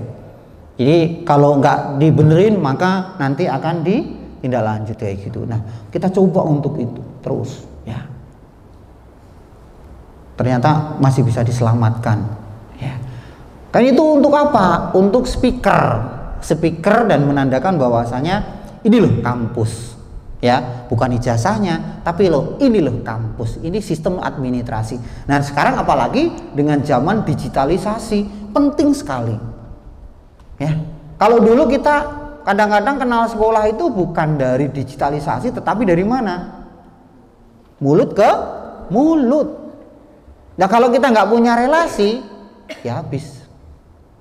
Jadi kalau nggak dibenerin maka nanti akan ditindaklanjut kayak gitu. Nah, kita coba untuk itu terus ya. Ternyata masih bisa diselamatkan. Ya. Kan itu untuk apa? Untuk speaker dan menandakan bahwasanya ini loh kampus ya, bukan ijazahnya tapi ini loh kampus, ini sistem administrasi. Nah sekarang apalagi dengan zaman digitalisasi penting sekali ya. Kalau dulu kita kadang-kadang kenal sekolah itu bukan dari digitalisasi tetapi dari mana? Mulut ke mulut. Nah kalau kita nggak punya relasi ya habis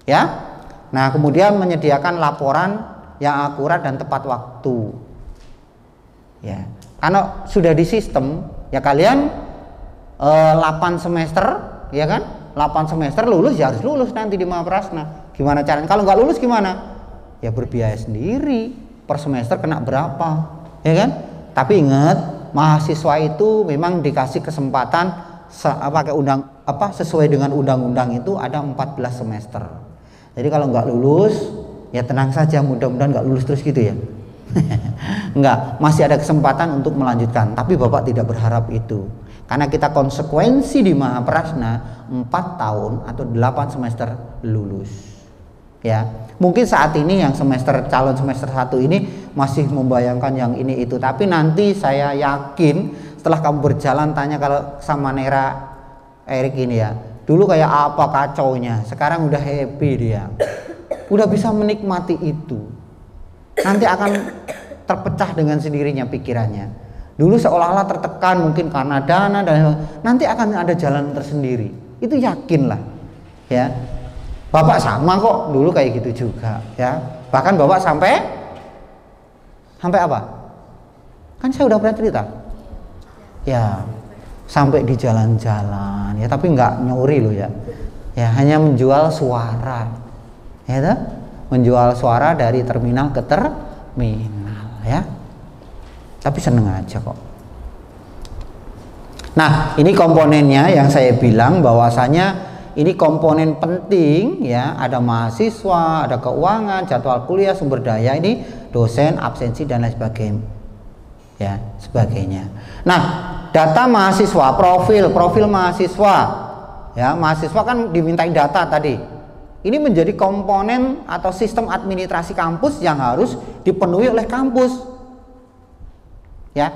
ya. Nah kemudian menyediakan laporan yang akurat dan tepat waktu ya, karena sudah di sistem ya. Kalian 8 semester ya kan, 8 semester lulus ya harus lulus nanti di Mahaprasna. Gimana caranya? Kalau nggak lulus gimana? Ya berbiaya sendiri, per semester kena berapa ya kan. Tapi ingat, mahasiswa itu memang dikasih kesempatan sesuai dengan undang-undang itu ada 14 semester. Jadi kalau nggak lulus ya tenang saja, mudah-mudahan nggak lulus terus gitu ya. Enggak, masih ada kesempatan untuk melanjutkan. Tapi Bapak tidak berharap itu, karena kita konsekuensi di Mahaprasna 4 tahun atau 8 semester lulus ya. Mungkin saat ini yang calon semester 1 ini masih membayangkan yang ini itu, tapi nanti saya yakin setelah kamu berjalan, tanya kalau sama Nera Erik ini ya, dulu kayak apa kacaunya, sekarang udah happy dia, udah bisa menikmati itu. Nanti akan terpecah dengan sendirinya pikirannya. Dulu seolah-olah tertekan mungkin karena dana dan nanti akan ada jalan tersendiri. Itu yakinlah ya. Bapak sama kok dulu kayak gitu juga ya. Bahkan Bapak sampai apa? Kan saya udah pernah cerita. Ya, sampai di jalan-jalan ya, tapi nggak nyuri loh ya. Ya, hanya menjual suara. Ya toh? Menjual suara dari terminal ke terminal ya. Tapi seneng aja kok. Nah, ini komponennya yang saya bilang bahwasanya ini komponen penting ya, ada mahasiswa, ada keuangan, jadwal kuliah, sumber daya, ini dosen, absensi dan lain sebagainya. Ya, sebagainya. Nah, data mahasiswa, profil mahasiswa. Ya, mahasiswa kan dimintai data tadi. Ini menjadi komponen atau sistem administrasi kampus yang harus dipenuhi oleh kampus. Ya.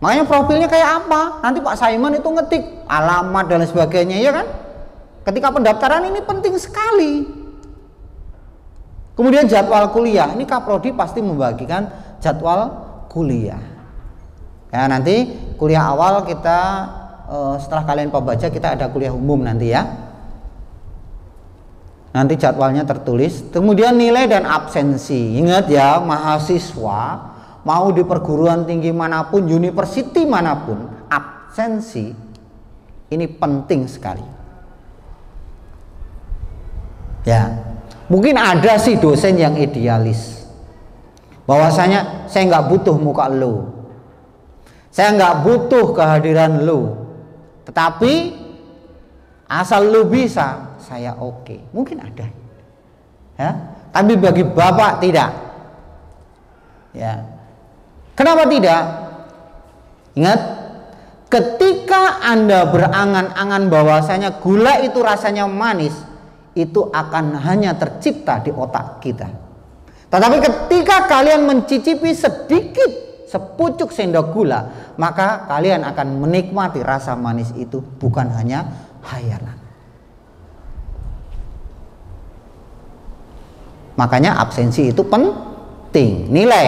Makanya profilnya kayak apa? Nanti Pak Simon itu ngetik alamat dan lain sebagainya, ya kan? Ketika pendaftaran ini penting sekali. Kemudian jadwal kuliah, ini Kaprodi pasti membagikan jadwal kuliah. Ya, nanti kuliah awal kita setelah kalian pembaca kita ada kuliah umum nanti ya. Nanti jadwalnya tertulis. Kemudian nilai dan absensi. Ingat ya, mahasiswa mau di perguruan tinggi manapun, university manapun, absensi ini penting sekali. Ya, mungkin ada sih dosen yang idealis, bahwasanya saya nggak butuh muka lo, saya nggak butuh kehadiran lo, tetapi asal lo bisa, saya oke. Mungkin ada, ya. Tapi bagi bapak tidak, ya. Kenapa tidak? Ingat, ketika Anda berangan-angan bahwasanya gula itu rasanya manis, itu akan hanya tercipta di otak kita. Tetapi ketika kalian mencicipi sedikit sepucuk sendok gula, maka kalian akan menikmati rasa manis itu, bukan hanya hayalan. Makanya absensi itu penting. Nilai,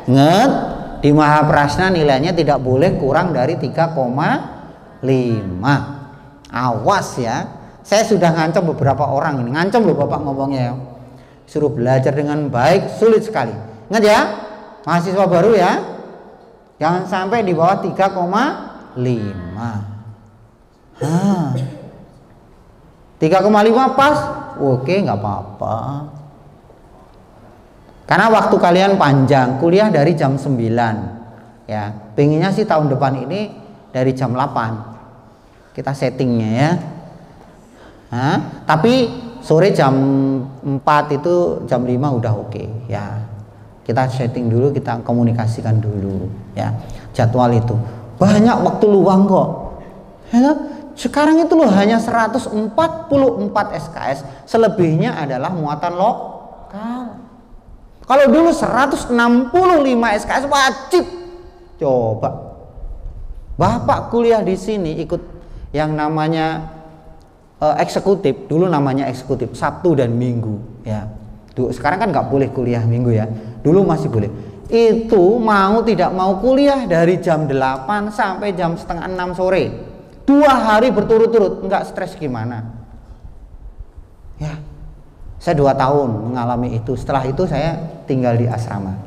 ingat, di Mahaprasna nilainya tidak boleh kurang dari 3,5. Awas ya. Saya sudah ngancam beberapa orang ini. Ngancam loh Bapak ngomongnya ya. Suruh belajar dengan baik, sulit sekali. Ingat ya, mahasiswa baru ya, jangan sampai di bawah 3,5. 3,5 pas, oke, nggak apa-apa. Karena waktu kalian panjang, kuliah dari jam 9 ya, pengennya sih tahun depan ini dari jam 8 kita settingnya ya. Tapi sore jam 4 itu jam 5 udah oke ya. Kita setting dulu, kita komunikasikan dulu ya jadwal itu. Banyak waktu luang kok ya. Sekarang itu loh hanya 144 SKS, selebihnya adalah muatan lokal. Kalau dulu 165 SKS wajib. Coba. Bapak kuliah di sini ikut yang namanya eksekutif. Dulu namanya eksekutif, Sabtu dan Minggu ya. Sekarang kan nggak boleh kuliah Minggu ya. Dulu masih boleh. Itu mau tidak mau kuliah dari jam 8 sampai jam setengah 6 sore. 2 hari berturut-turut, nggak stres gimana? Ya. Saya 2 tahun mengalami itu. Setelah itu saya tinggal di asrama.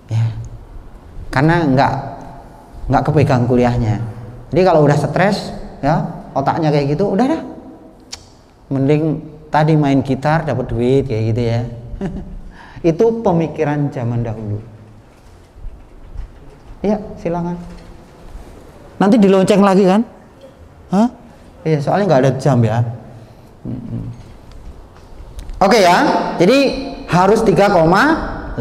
Ya. Karena nggak kepegang kuliahnya. Jadi kalau udah stres, ya otaknya kayak gitu, udah dah. Mending tadi main gitar dapat duit kayak gitu ya. Itu pemikiran zaman dahulu. Iya, silakan. Nanti dilonceng lagi kan? Hah? Iya, soalnya nggak ada jam ya. Oke ya, jadi harus 3,5.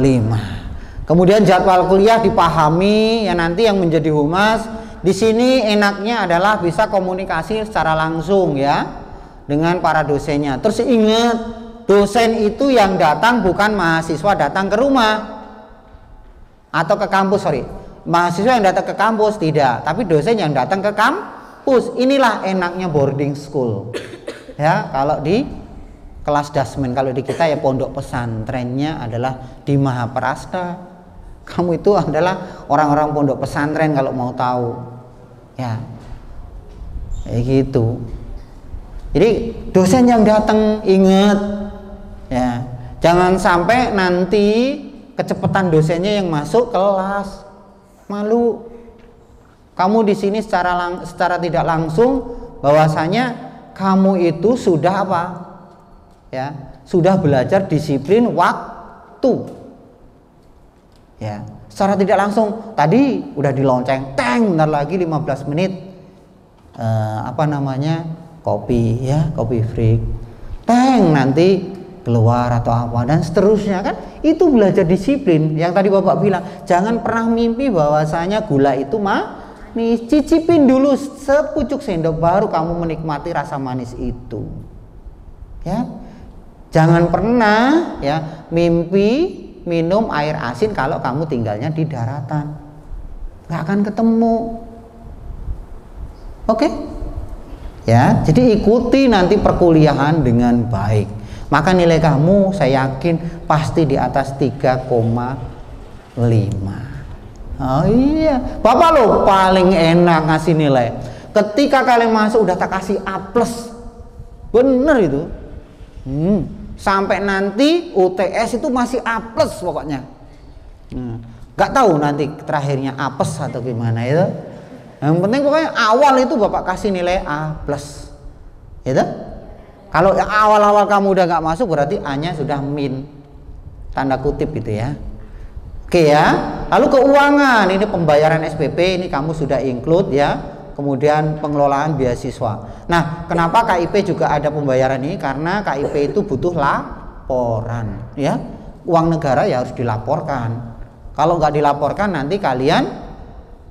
Kemudian jadwal kuliah dipahami ya, nanti yang menjadi humas di sini enaknya adalah bisa komunikasi secara langsung ya dengan para dosennya. Terus ingat, dosen itu yang datang bukan mahasiswa datang ke rumah atau ke kampus, mahasiswa yang datang ke kampus tidak, tapi dosen yang datang ke kampus. Inilah enaknya boarding school ya. Kalau di kelas dasmen, kalau di kita ya pondok pesantrennya adalah di Mahaprasna. Kamu itu adalah orang-orang pondok pesantren kalau mau tahu ya, kayak gitu. Jadi dosen yang datang ingat ya, jangan sampai nanti kecepatan dosennya yang masuk kelas, malu. Kamu di sini secara tidak langsung bahwasanya kamu itu sudah apa? Ya, sudah belajar disiplin waktu. Ya, secara tidak langsung tadi udah dilonceng, teng, bentar lagi 15 menit kopi ya, kopi break. Teng, nanti keluar atau apa dan seterusnya kan. Itu belajar disiplin. Yang tadi Bapak bilang, jangan pernah mimpi bahwasanya gula itu manis. Cicipin dulu sepucuk sendok baru kamu menikmati rasa manis itu. Ya. Jangan pernah ya mimpi minum air asin kalau kamu tinggalnya di daratan. Nggak akan ketemu. Oke? Ya, jadi ikuti nanti perkuliahan dengan baik. Maka nilai kamu saya yakin pasti di atas 3,5. Oh iya, Bapak lo paling enak ngasih nilai. Ketika kalian masuk udah tak kasih A+. Bener itu. Sampai nanti UTS itu masih A+ pokoknya. Gak tahu nanti terakhirnya A+ atau gimana itu. Yang penting pokoknya awal itu Bapak kasih nilai A+. Gitu? Kalau awal-awal kamu udah gak masuk berarti A-nya sudah min. Tanda kutip gitu ya. Oke ya. Lalu keuangan, ini pembayaran SPP, ini kamu sudah include ya. Kemudian pengelolaan beasiswa. Nah, kenapa KIP juga ada pembayaran ini? Karena KIP itu butuh laporan ya. Uang negara ya harus dilaporkan. Kalau nggak dilaporkan nanti kalian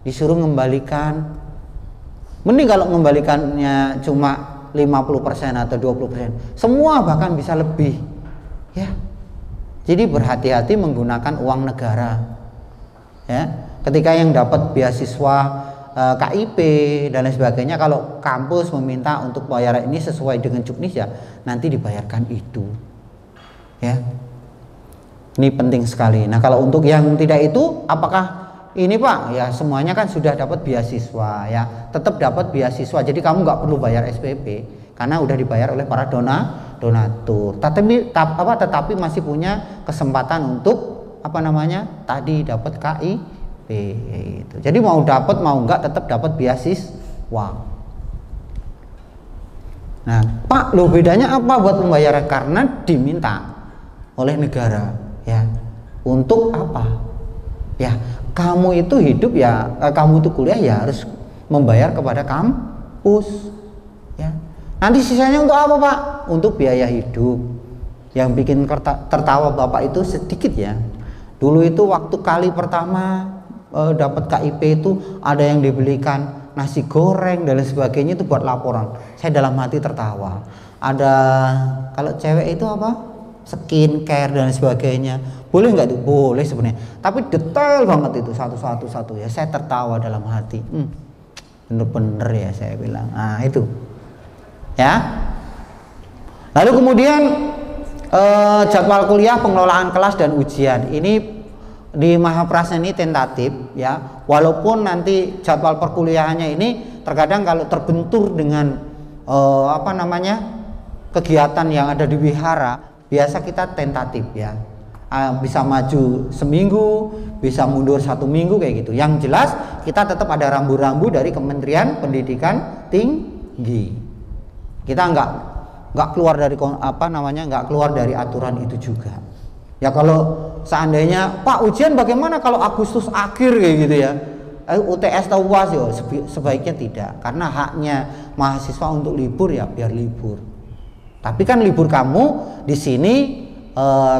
disuruh mengembalikan. Mending kalau mengembalikannya cuma 50% atau 20%. Semua bahkan bisa lebih. Ya. Jadi berhati-hati menggunakan uang negara. Ya. Ketika yang dapat beasiswa KIP dan lain sebagainya, kalau kampus meminta untuk bayaran ini sesuai dengan juknis ya nanti dibayarkan itu. Ya. Ini penting sekali. Nah, kalau untuk yang tidak itu apakah ini Pak? Ya semuanya kan sudah dapat beasiswa ya, tetap dapat beasiswa. Jadi kamu nggak perlu bayar SPP karena udah dibayar oleh para donatur. Tetapi masih punya kesempatan untuk tadi dapat KIP itu. Jadi mau dapat mau nggak tetap dapat beasiswa. Nah, Pak, lo bedanya apa buat pembayaran? Karena diminta oleh negara ya. Untuk apa? Ya, kamu itu hidup ya, kamu itu kuliah ya harus membayar kepada kampus ya. Nanti sisanya untuk apa Pak? Untuk biaya hidup. Yang bikin tertawa Bapak itu sedikit ya. Dulu itu waktu kali pertama dapat KIP itu ada yang dibelikan nasi goreng dan lain sebagainya itu buat laporan. Saya dalam hati tertawa. Ada kalau cewek itu apa? Skincare dan sebagainya. Boleh nggak itu? Boleh sebenarnya. Tapi detail banget itu satu ya. Saya tertawa dalam hati. Bener-bener ya saya bilang. Nah itu. Ya. Lalu kemudian jadwal kuliah, pengelolaan kelas dan ujian. Ini di Mahaprasna ini tentatif ya. Walaupun nanti jadwal perkuliahannya ini terkadang kalau terbentur dengan kegiatan yang ada di wihara, biasa kita tentatif ya. Bisa maju seminggu, bisa mundur 1 minggu kayak gitu. Yang jelas kita tetap ada rambu-rambu dari Kementerian Pendidikan Tinggi. Kita nggak keluar dari nggak keluar dari aturan itu juga. Ya kalau seandainya Pak ujian bagaimana kalau Agustus akhir kayak gitu ya, UTS atau UAS ya sebaiknya tidak, karena haknya mahasiswa untuk libur ya biar libur. Tapi kan libur kamu di sini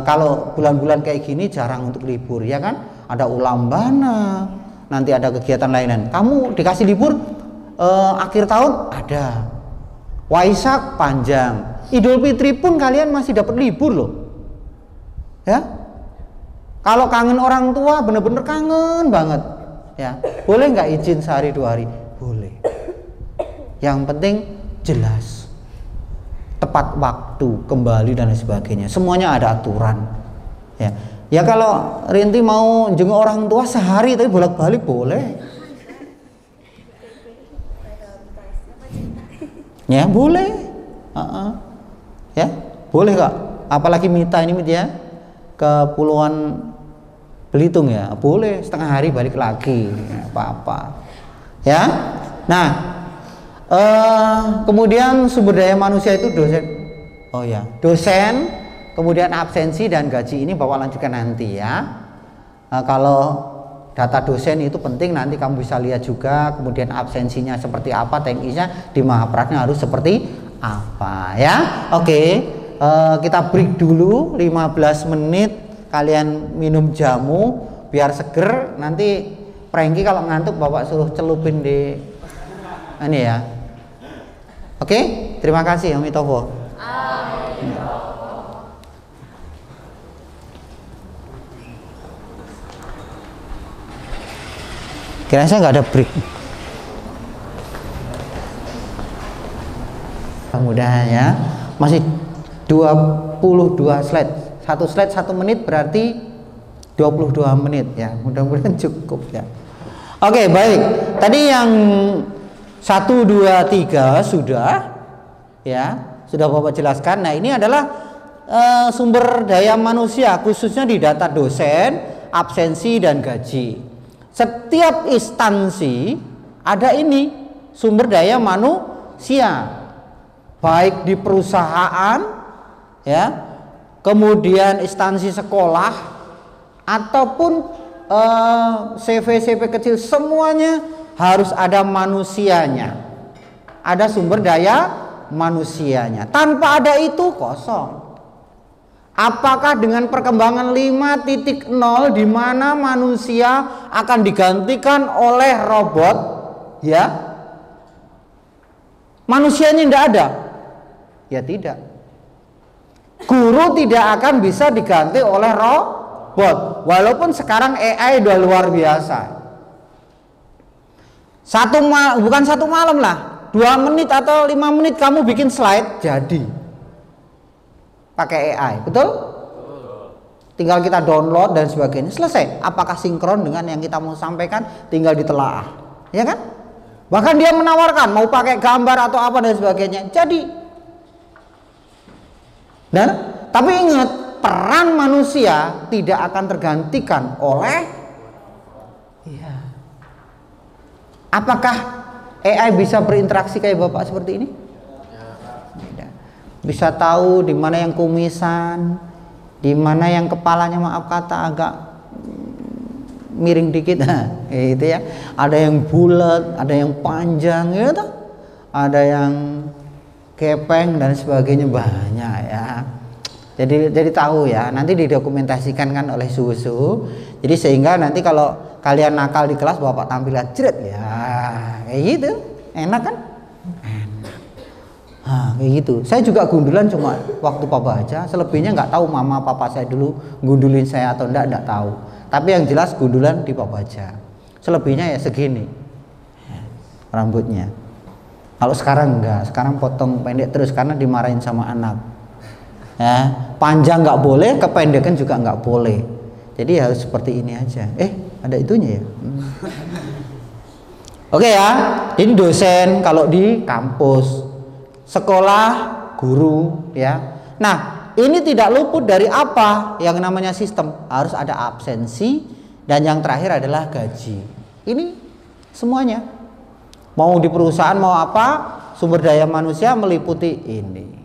kalau bulan-bulan kayak gini jarang untuk libur ya kan, ada ulambana, nanti ada kegiatan lain-lain. Kamu dikasih libur akhir tahun ada, Waisak panjang, Idul Fitri pun kalian masih dapat libur loh. Ya, kalau kangen orang tua bener-bener kangen banget ya, boleh nggak izin sehari 2 hari? Boleh. Yang penting jelas, tepat waktu kembali dan lain sebagainya, semuanya ada aturan ya. Ya kalau Rinti mau jenguk orang tua sehari tapi bolak-balik boleh ya, boleh ya, boleh kok. Apalagi Mita ini ya Kepulauan Belitung ya, boleh setengah hari balik lagi, apa-apa ya. Nah, Kemudian sumber daya manusia itu dosen. Oh ya, dosen, kemudian absensi dan gaji ini Bapak lanjutkan nanti ya. Kalau data dosen itu penting, nanti kamu bisa lihat juga. Kemudian absensinya seperti apa, teknisnya di Mahaprakna harus seperti apa ya. Oke, kita break dulu 15 menit. Kalian minum jamu biar seger. Nanti Prengki kalau ngantuk Bapak suruh celupin di ini ya. Oke, terima kasih. Amitofo. Kira saya nggak ada break. Mudah ya. Masih 22 slide. Satu slide 1 menit berarti 22 menit ya. Mudah-mudahan cukup ya. Oke, baik. Tadi yang 1, 2, 3 sudah ya, sudah Bapak jelaskan. Nah, ini adalah sumber daya manusia khususnya di data dosen, absensi dan gaji. Setiap instansi ada ini sumber daya manusia, baik di perusahaan ya, kemudian instansi sekolah ataupun CV kecil, semuanya harus ada manusianya, ada sumber daya manusianya. Tanpa ada itu kosong. Apakah dengan perkembangan 5.0 di mana manusia akan digantikan oleh robot ya, manusianya tidak ada? Ya tidak. Guru tidak akan bisa diganti oleh robot, walaupun sekarang AI udah luar biasa. Bukan satu malam lah, 2 menit atau 5 menit kamu bikin slide jadi pakai AI, betul? Tinggal kita download dan sebagainya, selesai. Apakah sinkron dengan yang kita mau sampaikan, tinggal ditelaah, ya kan? Bahkan dia menawarkan mau pakai gambar atau apa dan sebagainya, jadi. Dan tapi ingat, peran manusia tidak akan tergantikan oleh ya. Apakah AI bisa berinteraksi kayak Bapak seperti ini? Bisa tahu di mana yang kumisan, di mana yang kepalanya maaf kata agak miring dikit, nah, gitu ya. Ada yang bulat, ada yang panjang, gitu. Ada yang kepeng dan sebagainya, banyak ya. Jadi tahu ya. Nanti didokumentasikan kan oleh suhu-suhu. Jadi sehingga nanti kalau kalian nakal di kelas Bapak tampilkan jret ya, kayak gitu, enak kan? Nah, kayak gitu. Saya juga gundulan cuma waktu papa aja. Selebihnya nggak tahu mama papa saya dulu gundulin saya atau enggak tahu. Tapi yang jelas gundulan di papa aja. Selebihnya ya segini rambutnya. Kalau sekarang enggak, sekarang potong pendek terus karena dimarahin sama anak. Ya, panjang nggak boleh, kependekan juga nggak boleh. Jadi harus seperti ini aja. Ada itunya ya. Oke ya. Ini dosen kalau di kampus. Sekolah, guru ya. Nah, ini tidak luput dari apa yang namanya sistem. Harus ada absensi dan yang terakhir adalah gaji. Ini semuanya. Mau di perusahaan mau apa, sumber daya manusia meliputi ini.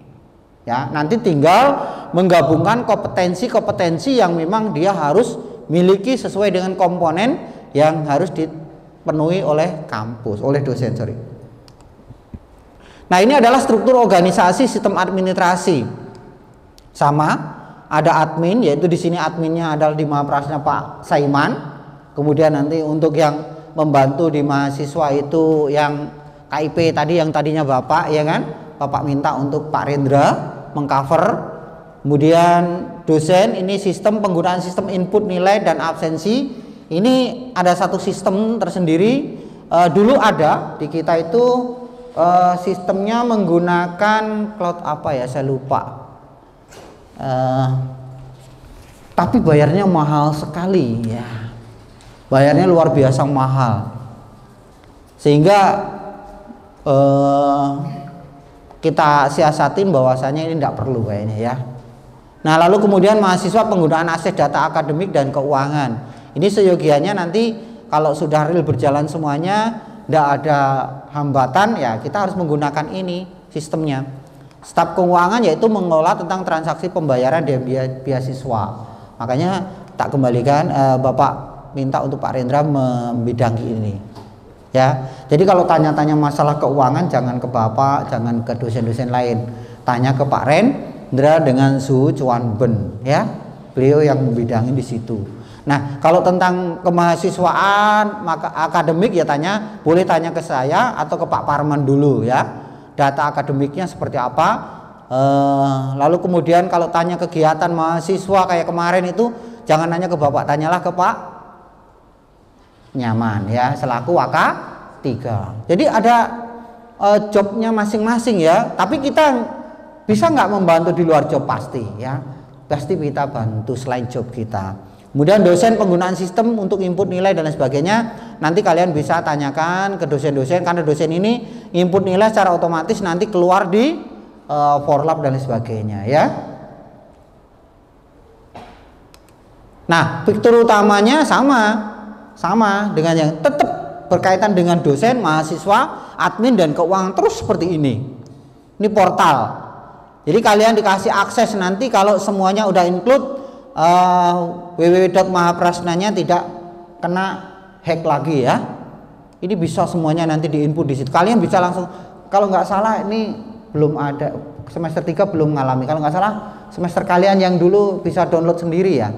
Ya, nanti tinggal menggabungkan kompetensi-kompetensi yang memang dia harus miliki sesuai dengan komponen yang harus dipenuhi oleh kampus, oleh dosen, sorry. Nah, ini adalah struktur organisasi sistem administrasi. Sama, ada admin, yaitu di sini adminnya adalah di Mahaprakna Pak Saiman. Kemudian nanti untuk yang membantu di mahasiswa itu yang KIP tadi, yang tadinya Bapak ya kan, Bapak minta untuk Pak Rendra mengcover. Kemudian dosen ini sistem penggunaan sistem input nilai dan absensi. Ini ada satu sistem tersendiri. Dulu ada di kita itu sistemnya menggunakan cloud apa ya, saya lupa. Tapi bayarnya mahal sekali ya. Bayarnya luar biasa mahal. Sehingga kita siasatin bahwasanya ini tidak perlu kayaknya ya. Nah, lalu kemudian mahasiswa penggunaan akses data akademik dan keuangan. Ini seyogianya nanti kalau sudah real berjalan semuanya, tidak ada hambatan, ya kita harus menggunakan ini sistemnya. Staf keuangan yaitu mengelola tentang transaksi pembayaran dan beasiswa. Makanya tak kembalikan, Bapak minta untuk Pak Rendra membidangi ini. Ya, jadi kalau tanya-tanya masalah keuangan jangan ke Bapak, jangan ke dosen-dosen lain, tanya ke Pak Rendra dengan Su Chuan Ben, ya, beliau yang membidangi di situ. Nah, kalau tentang kemahasiswaan, maka akademik ya boleh tanya ke saya atau ke Pak Parman dulu ya. Data akademiknya seperti apa. Lalu kemudian kalau tanya kegiatan mahasiswa kayak kemarin itu jangan nanya ke Bapak, tanyalah ke Pak Nyaman ya, selaku WK3. Jadi ada jobnya masing-masing ya. Tapi kita bisa nggak membantu di luar job pasti ya. Pasti kita bantu selain job kita. Kemudian dosen penggunaan sistem untuk input nilai dan lain sebagainya, nanti kalian bisa tanyakan ke dosen-dosen, karena dosen ini input nilai secara otomatis nanti keluar di Forlab dan lain sebagainya ya. Nah, fitur utamanya sama dengan yang tetap berkaitan dengan dosen, mahasiswa, admin dan keuangan terus seperti ini. Ini portal. Jadi kalian dikasih akses nanti kalau semuanya udah include, www.mahaprasnanya tidak kena hack lagi ya. Ini bisa semuanya nanti diinput di situ. Kalian bisa langsung, kalau nggak salah ini belum ada, semester 3 belum mengalami. Kalau nggak salah semester kalian yang dulu bisa download sendiri ya.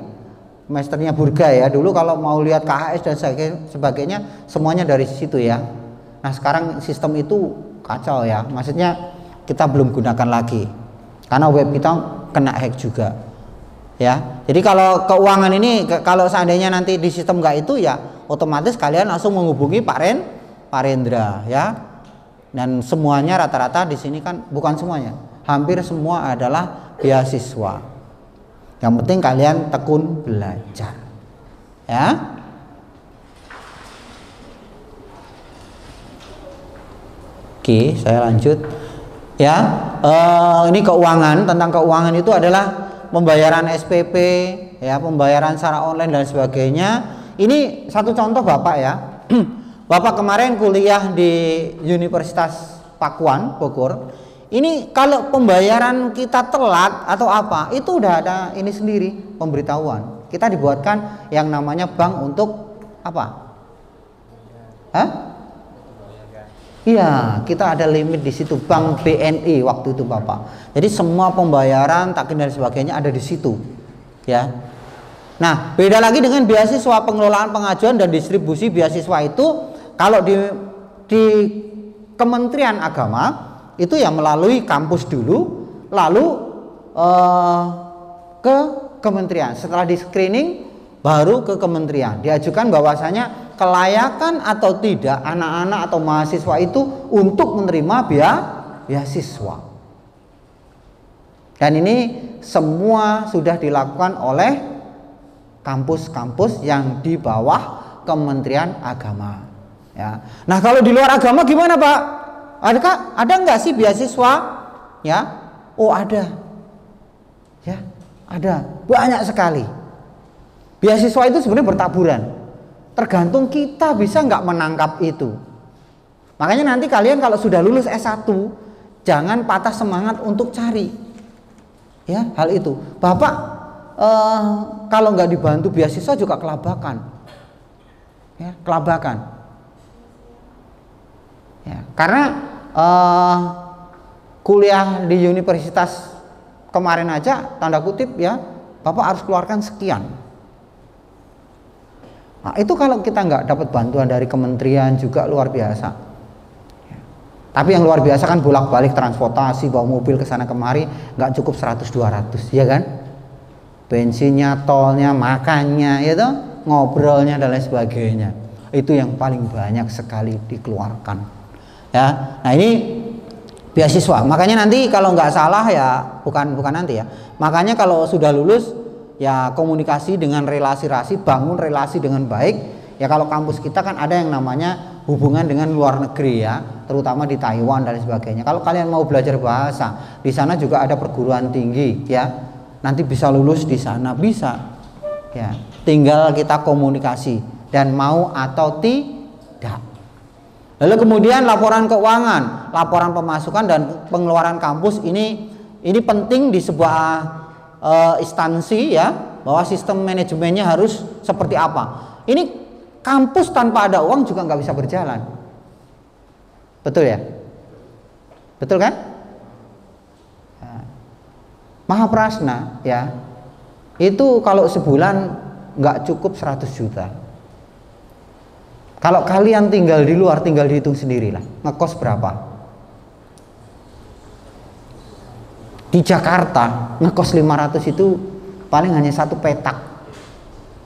Semesternya Burga ya. Dulu kalau mau lihat KHS dan sebagainya semuanya dari situ ya. Nah, sekarang sistem itu kacau ya. Maksudnya kita belum gunakan lagi. Karena web kita kena hack juga. Ya, jadi kalau keuangan ini kalau seandainya nanti di sistem nggak itu ya otomatis kalian langsung menghubungi Pak Rendra ya. Dan semuanya rata-rata di sini kan, bukan semuanya, hampir semua adalah beasiswa. Yang penting kalian tekun belajar ya. Oke, saya lanjut ya. Ini keuangan, tentang keuangan itu adalah pembayaran SPP ya, pembayaran secara online dan sebagainya. Ini satu contoh Bapak ya. Bapak kemarin kuliah di Universitas Pakuan Bogor. Ini kalau pembayaran kita telat atau apa, itu udah ada ini sendiri pemberitahuan. Kita dibuatkan yang namanya bank untuk apa? Hah? Iya, kita ada limit di situ, Bank BNI waktu itu Bapak. Jadi semua pembayaran, takin dan sebagainya ada di situ, ya. Nah, beda lagi dengan beasiswa, pengelolaan, pengajuan dan distribusi beasiswa itu kalau di Kementerian Agama itu ya melalui kampus dulu, lalu ke kementerian. Setelah di screening baru ke kementerian. Diajukan bahwasanya kelayakan atau tidak anak-anak atau mahasiswa itu untuk menerima beasiswa. Dan ini semua sudah dilakukan oleh kampus-kampus yang di bawah Kementerian Agama. Ya. Nah, kalau di luar agama gimana, Pak? Ada nggak sih beasiswa? Ya, oh ada. Ya, ada banyak sekali. Beasiswa itu sebenarnya bertaburan. Tergantung kita bisa nggak menangkap itu. Makanya nanti kalian kalau sudah lulus S1 jangan patah semangat untuk cari ya hal itu. Bapak kalau nggak dibantu beasiswa juga kelabakan ya, kelabakan ya, karena kuliah di universitas kemarin aja tanda kutip ya Bapak harus keluarkan sekian. Nah, itu kalau kita nggak dapat bantuan dari kementerian juga luar biasa. Ya. Tapi yang luar biasa kan bolak-balik transportasi, bawa mobil ke sana kemari, nggak cukup 100-200, ya kan? Bensinnya, tolnya, makannya, itu ngobrolnya dan lain sebagainya. Itu yang paling banyak sekali dikeluarkan. Ya, nah ini beasiswa. Makanya nanti kalau nggak salah ya, bukan nanti ya. Makanya kalau sudah lulus ya komunikasi dengan relasi-relasi, bangun relasi dengan baik. Ya kalau kampus kita kan ada yang namanya hubungan dengan luar negeri ya, terutama di Taiwan dan sebagainya. Kalau kalian mau belajar bahasa, di sana juga ada perguruan tinggi ya. Nanti bisa lulus di sana bisa. Ya, tinggal kita komunikasi dan mau atau tidak. Lalu kemudian laporan keuangan, laporan pemasukan dan pengeluaran kampus ini penting di sebuah instansi ya, bahwa sistem manajemennya harus seperti apa. Ini kampus tanpa ada uang juga nggak bisa berjalan. Betul ya? Betul kan? Mahaprasna ya, itu kalau sebulan nggak cukup 100 juta. Kalau kalian tinggal di luar, tinggal dihitung sendirilah, ngekos berapa? Di Jakarta ngekos 500 itu paling hanya 1 petak.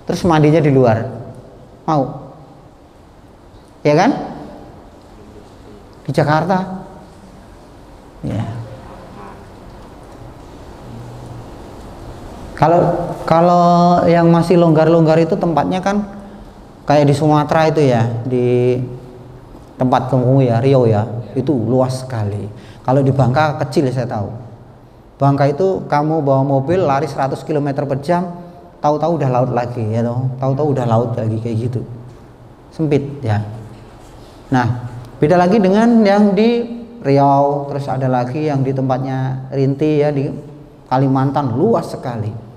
Terus mandinya di luar. Mau? Ya kan? Di Jakarta. Ya. Kalau yang masih longgar-longgar itu tempatnya kan kayak di Sumatera itu ya, di tempat kamu ya, Riau ya, itu luas sekali. Kalau di Bangka kecil saya tahu. Bangka itu kamu bawa mobil lari 100 km per jam, tahu-tahu udah laut lagi ya toh. Tahu-tahu udah laut lagi kayak gitu. Sempit ya. Nah, beda lagi dengan yang di Riau, terus ada lagi yang di tempatnya Rinti ya di Kalimantan, luas sekali.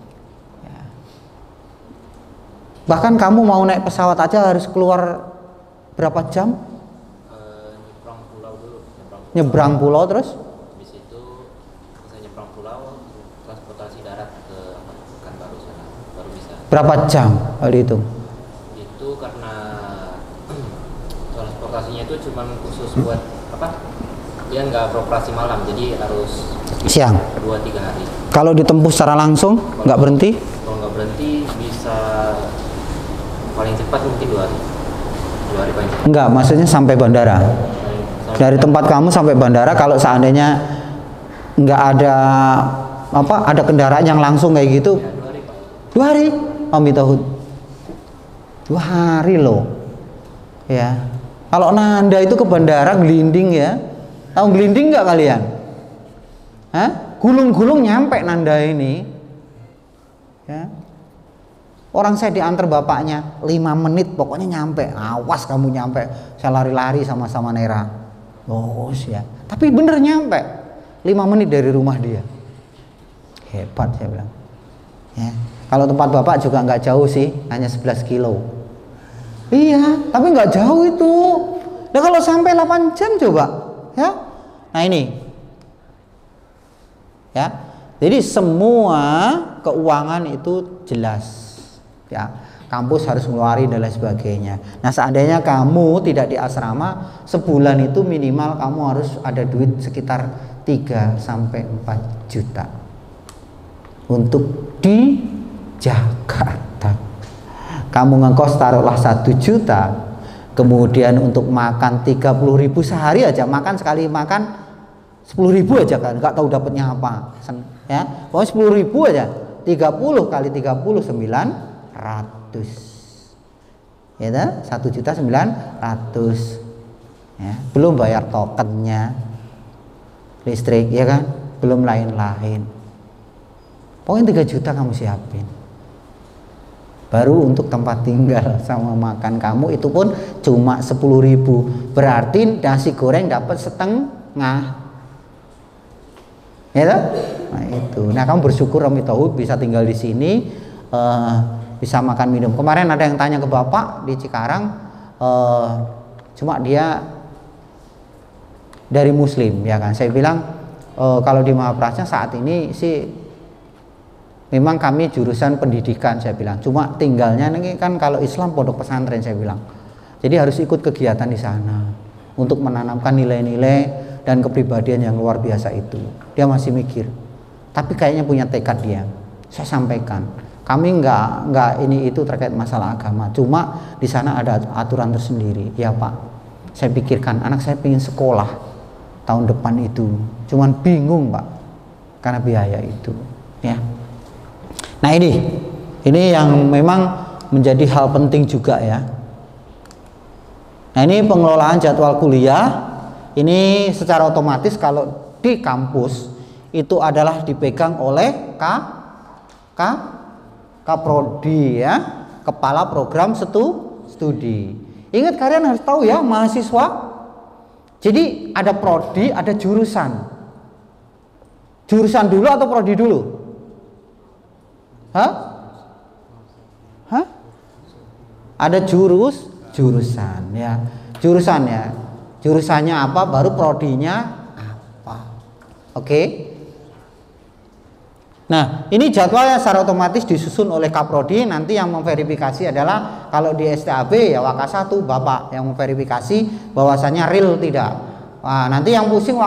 Bahkan kamu mau naik pesawat aja harus keluar berapa jam? Nyebrang pulau dulu. Nyebrang pulau terus? Habis itu bisa nyebrang pulau, transportasi darat ke Pekanbaru sana, baru bisa. Berapa jam kalau dihitung? Itu karena transportasinya itu cuma khusus buat apa? Dia nggak beroperasi malam, jadi harus siang. 2-3 hari. Kalau ditempuh secara langsung, nggak berhenti? Kalau nggak berhenti bisa paling cepat mungkin 2 hari. 2 hari paling cepat. Enggak, maksudnya sampai bandara. Dari tempat kamu sampai bandara, kalau seandainya nggak ada ada kendaraan yang langsung kayak gitu, Ya, 2 hari Pak. 2 hari, Om Tauhud. 2 hari loh, ya. Kalau Nanda itu ke bandara gelinding ya, tahu gelinding nggak kalian? Hah? Gulung-gulung nyampe Nanda ini, ya. Orang saya diantar bapaknya 5 menit pokoknya nyampe. Awas kamu nyampe. Saya lari-lari sama-sama Nera. Oh ya. Tapi bener nyampe. 5 menit dari rumah dia. Hebat saya bilang. Ya. Kalau tempat bapak juga nggak jauh sih, hanya 11 kilo. Iya, tapi nggak jauh itu. Nah kalau sampai 8 jam coba, ya. Nah ini, ya. Jadi semua keuangan itu jelas. Ya, kampus harus ngeluarin dan lain sebagainya. Nah, seandainya kamu tidak di asrama, sebulan itu minimal kamu harus ada duit sekitar 3 sampai 4 juta untuk di Jakarta. Kamu ngekos taruhlah 1 juta, kemudian untuk makan 30.000 sehari aja, makan sekali makan 10.000 aja kan, nggak tahu dapatnya apa, ya. Pokoknya 10.000 aja, 30 kali 30 900, ya, 1.900.000, ya. Belum bayar tokennya, listrik, ya kan, belum lain-lain. Pokoknya 3 juta kamu siapin. Baru untuk tempat tinggal sama makan kamu itu pun cuma 10.000. Berarti nasi goreng dapat setengah. Ya toh? Nah itu. Nah kamu bersyukur Romi Tauhud bisa tinggal di sini, bisa makan minum. Kemarin ada yang tanya ke bapak di Cikarang, cuma dia dari Muslim, ya kan? Saya bilang kalau di Mahaprasna saat ini sih memang kami jurusan pendidikan, saya bilang. Cuma tinggalnya ini kan kalau Islam pondok pesantren, saya bilang. Jadi harus ikut kegiatan di sana untuk menanamkan nilai-nilai dan kepribadian yang luar biasa itu. Dia masih mikir, tapi kayaknya punya tekad dia. Saya sampaikan, kami nggak ini itu terkait masalah agama. Cuma di sana ada aturan tersendiri. Ya Pak, saya pikirkan anak saya pengen sekolah tahun depan itu. Cuman bingung Pak, karena biaya itu. Ya. Nah ini yang memang menjadi hal penting juga ya. Nah ini pengelolaan jadwal kuliah. Ini secara otomatis kalau di kampus itu adalah dipegang oleh Kaprodi ya, Kepala Program Studi. Ingat kalian harus tahu ya, mahasiswa Jadi ada prodi, ada jurusan. Jurusan dulu atau prodi dulu? Hah? Ada jurusan ya. Jurusan ya. Jurusannya apa, baru prodinya apa. Oke. Nah, ini jadwalnya secara otomatis disusun oleh Kaprodi. Nanti yang memverifikasi adalah kalau di STAB ya Waka 1 Bapak yang memverifikasi bahwasannya real tidak. Nah, nanti yang pusing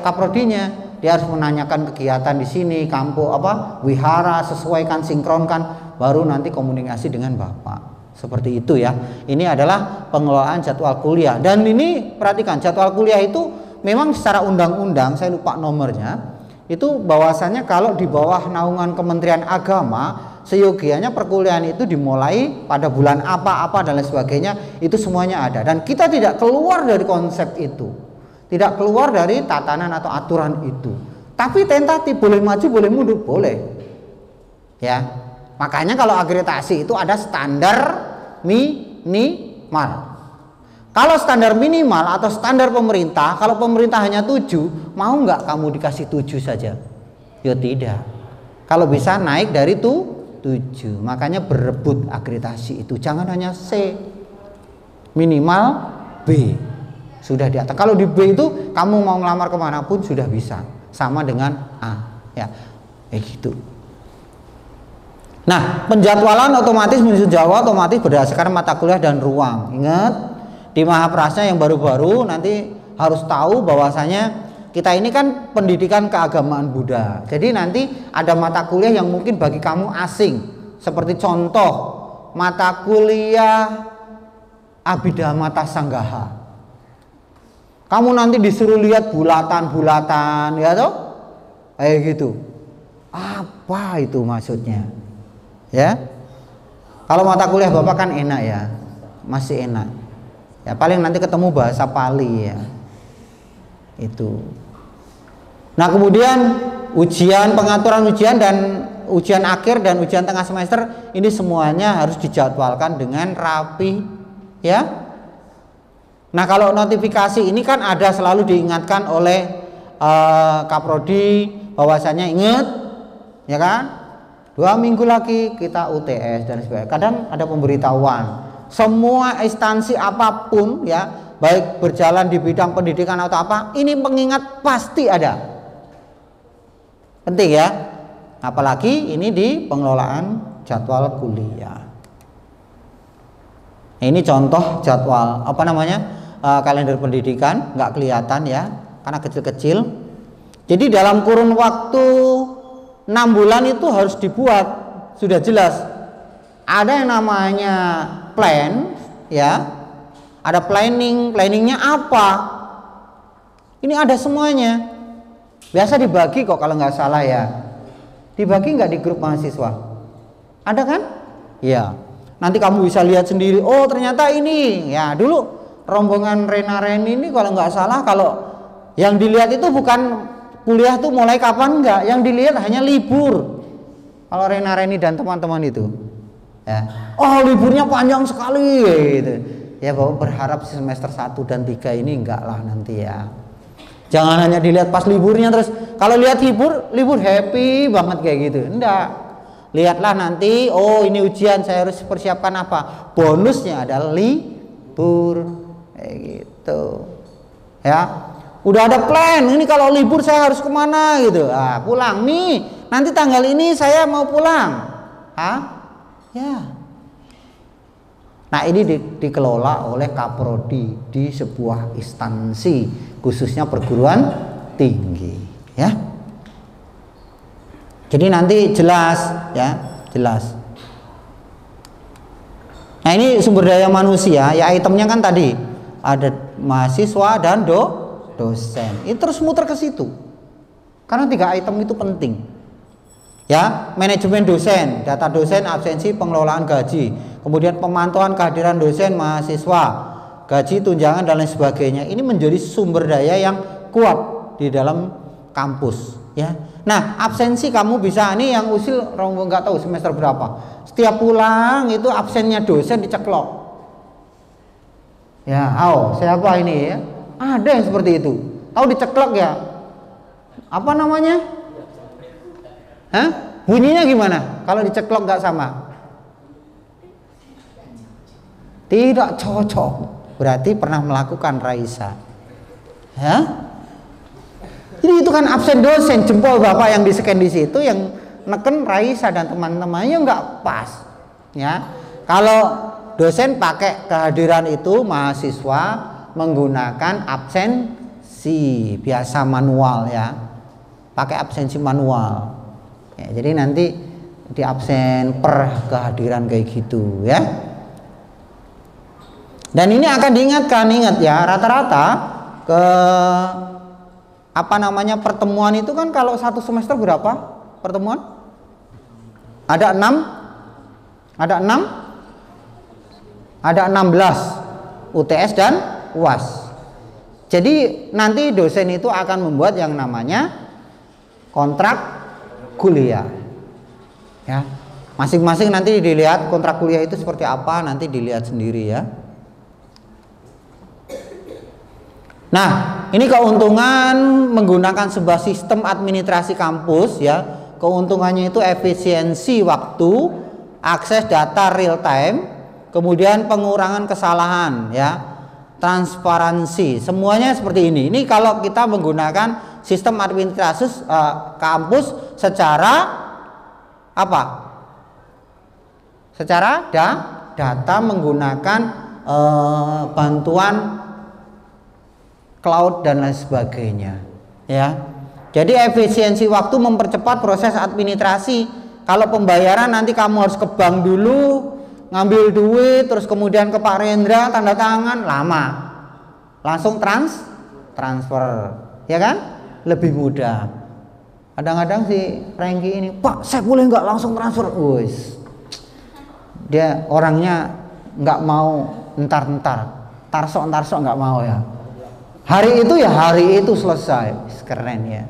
Kaprodinya, dia harus menanyakan kegiatan di sini, kampus apa, wihara, sesuaikan, sinkronkan, baru nanti komunikasi dengan Bapak. Seperti itu ya. Ini adalah pengelolaan jadwal kuliah. Dan ini perhatikan, jadwal kuliah itu memang secara undang-undang, saya lupa nomornya, itu bahwasannya kalau di bawah naungan Kementerian Agama, seyogianya perkuliahan itu dimulai pada bulan apa dan lain sebagainya, itu semuanya ada. Dan kita tidak keluar dari konsep itu, tidak keluar dari tatanan atau aturan itu. Tapi tentatif, boleh maju boleh mundur, boleh ya. Makanya kalau akreditasi itu ada standar minimal. Kalau standar minimal atau standar pemerintah, kalau pemerintah hanya 7, mau nggak kamu dikasih 7 saja? Ya tidak. Kalau bisa naik dari 7, makanya berebut akreditasi itu. Jangan hanya C, minimal B. Sudah di atas. Kalau di B itu kamu mau ngelamar kemanapun sudah bisa, sama dengan A ya, gitu. Nah, penjadwalan otomatis menyusun Jawa otomatis berdasarkan mata kuliah dan ruang. Ingat, di Mahaprasnya yang baru-baru nanti harus tahu bahwasanya kita ini kan pendidikan keagamaan Buddha. Jadi nanti ada mata kuliah yang mungkin bagi kamu asing. Seperti contoh mata kuliah Abhidhamma Sanggaha. Kamu nanti disuruh lihat bulatan-bulatan ya toh? Kayak gitu. Apa itu maksudnya? Ya, kalau mata kuliah Bapak kan enak ya, masih enak ya, paling nanti ketemu bahasa Pali ya itu. Nah kemudian ujian, pengaturan ujian dan ujian akhir dan ujian tengah semester ini semuanya harus dijadwalkan dengan rapi ya. Nah kalau notifikasi ini kan ada selalu diingatkan oleh Kaprodi bahwasanya ingat ya kan, 2 minggu lagi kita UTS dan sebagainya. Kadang ada pemberitahuan. Semua instansi apapun ya, baik berjalan di bidang pendidikan atau apa, ini pengingat pasti ada. Penting ya. Apalagi ini di pengelolaan jadwal kuliah. Ini contoh jadwal apa namanya? Kalender pendidikan, nggak kelihatan ya karena kecil-kecil. Jadi dalam kurun waktu 6 bulan itu harus dibuat, sudah jelas. Ada yang namanya plan ya, ada planningnya apa? Ini ada semuanya. Biasa dibagi kok kalau nggak salah ya. Dibagi nggak di grup mahasiswa? Ada kan? Ya. Nanti kamu bisa lihat sendiri. Oh ternyata ini ya, dulu rombongan Rena Reni ini kalau nggak salah, kalau yang dilihat itu bukan kuliah tuh mulai kapan, enggak, yang dilihat hanya libur. Kalau Rena Reni dan teman-teman itu ya, oh liburnya panjang sekali gitu ya. Bapak berharap semester 1 dan 3 ini enggak lah nanti ya. Jangan hanya dilihat pas liburnya terus, kalau lihat libur happy banget kayak gitu, enggak. Lihatlah nanti, oh ini ujian saya harus persiapkan apa, bonusnya adalah libur kayak gitu ya. Udah ada plan, ini kalau libur saya harus kemana gitu. Ah, pulang nih, nanti tanggal ini saya mau pulang. Ya. Nah ini dikelola oleh Kaprodi di sebuah instansi, khususnya perguruan tinggi ya. Jadi nanti jelas ya, jelas. Nah ini sumber daya manusia ya, itemnya kan tadi ada mahasiswa dan dosen. Itu terus muter ke situ. Karena 3 item itu penting. Ya, manajemen dosen, data dosen, absensi, pengelolaan gaji, kemudian pemantauan kehadiran dosen, mahasiswa, gaji, tunjangan dan lain sebagainya. Ini menjadi sumber daya yang kuat di dalam kampus, ya. Nah, absensi kamu bisa, ini yang usil rombong nggak tahu semester berapa. Setiap pulang itu absennya dosen diceklok. Ya, siapa ini ya? Ada yang seperti itu. Tahu diceklek ya? Apa namanya? Hah? Bunyinya gimana? Kalau diceklek nggak sama? Tidak cocok. Berarti pernah melakukan Raisa. Ya? Jadi itu kan absen dosen, jempol Bapak yang di-scan di situ yang neken Raisa dan teman-temannya nggak pas. Ya. Kalau dosen pakai kehadiran itu, mahasiswa menggunakan absensi biasa manual ya. Pakai absensi manual. Ya, jadi nanti di absen per kehadiran kayak gitu ya. Dan ini akan diingatkan, ingat ya, rata-rata ke pertemuan itu kan kalau satu semester berapa pertemuan? Ada 6? Ada 6? Ada 16 UTS dan UAS. Jadi nanti dosen itu akan membuat yang namanya kontrak kuliah. Ya. Masing-masing nanti dilihat kontrak kuliah itu seperti apa, nanti dilihat sendiri ya. Nah, ini keuntungan menggunakan sebuah sistem administrasi kampus ya. Keuntungannya itu efisiensi waktu, akses data real time, kemudian pengurangan kesalahan ya, transparansi. Semuanya seperti ini. Ini kalau kita menggunakan sistem administrasi kampus secara apa? Secara data menggunakan bantuan cloud dan lain sebagainya ya. Jadi efisiensi waktu mempercepat proses administrasi. Kalau pembayaran nanti kamu harus ke bank dulu, ngambil duit, terus kemudian ke Pak Rendra tanda tangan, lama. Langsung transfer ya kan, lebih mudah. Kadang-kadang si Franky ini, Pak saya boleh nggak langsung transfer? Wis, dia orangnya nggak mau entar-entar, tarsok nggak mau ya. Hari itu ya hari itu selesai. Keren ya.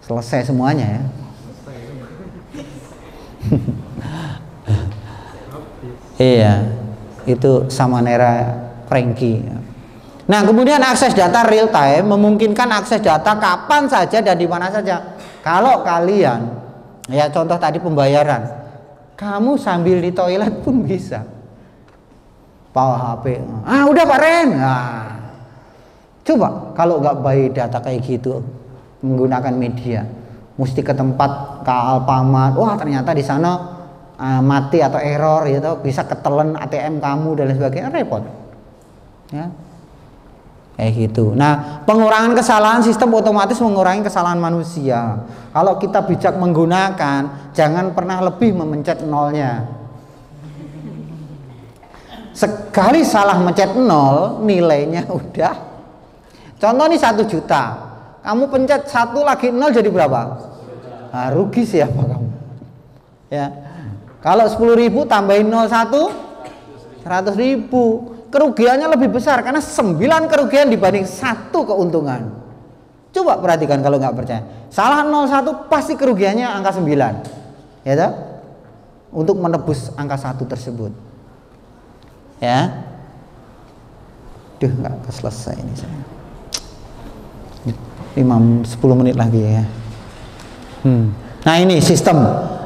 Selesai semuanya ya. Iya. Itu Samanera Franky. Nah, kemudian akses data real time memungkinkan akses data kapan saja dan di mana saja. Kalau kalian ya contoh tadi pembayaran, kamu sambil di toilet pun bisa. Bawa HP. Ah, udah Pak Ren. Nah, coba kalau nggak baik data kayak gitu menggunakan media, mesti ke tempat ke Alfamart, wah ternyata di sana mati atau error gitu, bisa ketelen ATM kamu dan lain sebagainya, repot ya kayak gitu. Nah, pengurangan kesalahan, sistem otomatis mengurangi kesalahan manusia. Kalau kita bijak menggunakan, jangan pernah lebih memencet nolnya. Sekali salah mencet nol, nilainya udah. Contoh nih 1 juta, kamu pencet 1 lagi 0 jadi berapa? Nah, rugi siapa kamu? Ya, kalau 10.000 tambahin 01, 100.000, kerugiannya lebih besar karena 9 kerugian dibanding 1 keuntungan. Coba perhatikan kalau nggak percaya, salah 01 pasti kerugiannya angka 9, ya toh? Untuk menebus angka 1 tersebut, ya. Duh, nggak selesai ini saya. 10 menit lagi ya. Nah, ini sistem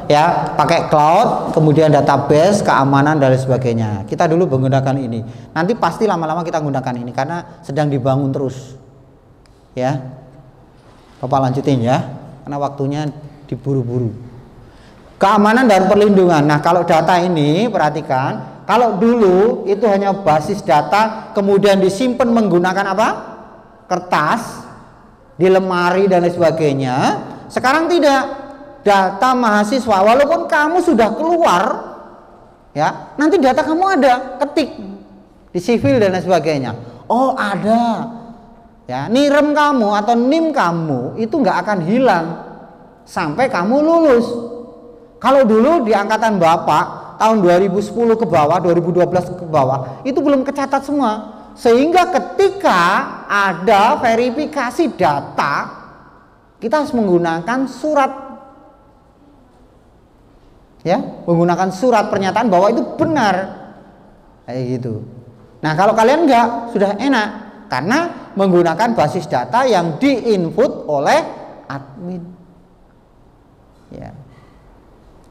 ya, pakai cloud, kemudian database, keamanan dan lain sebagainya. Kita dulu menggunakan ini. Nanti pasti lama-lama kita gunakan ini karena sedang dibangun terus. Ya. Bapak lanjutin ya, karena waktunya diburu-buru. Keamanan dan perlindungan. Nah, kalau data ini perhatikan, kalau dulu itu hanya basis data kemudian disimpan menggunakan apa? Kertas di lemari dan lain sebagainya. Sekarang tidak, data mahasiswa walaupun kamu sudah keluar ya, nanti data kamu ada, ketik di sivil dan lain sebagainya. Oh, ada ya, nirem kamu atau NIM kamu itu nggak akan hilang sampai kamu lulus. Kalau dulu di angkatan Bapak tahun 2010 ke bawah, 2012 ke bawah itu belum kecatat semua. Sehingga ketika ada verifikasi data, kita harus menggunakan surat, ya, menggunakan surat pernyataan bahwa itu benar, kayak gitu. Nah, kalau kalian enggak, sudah enak, karena menggunakan basis data yang diinput oleh admin. Ya.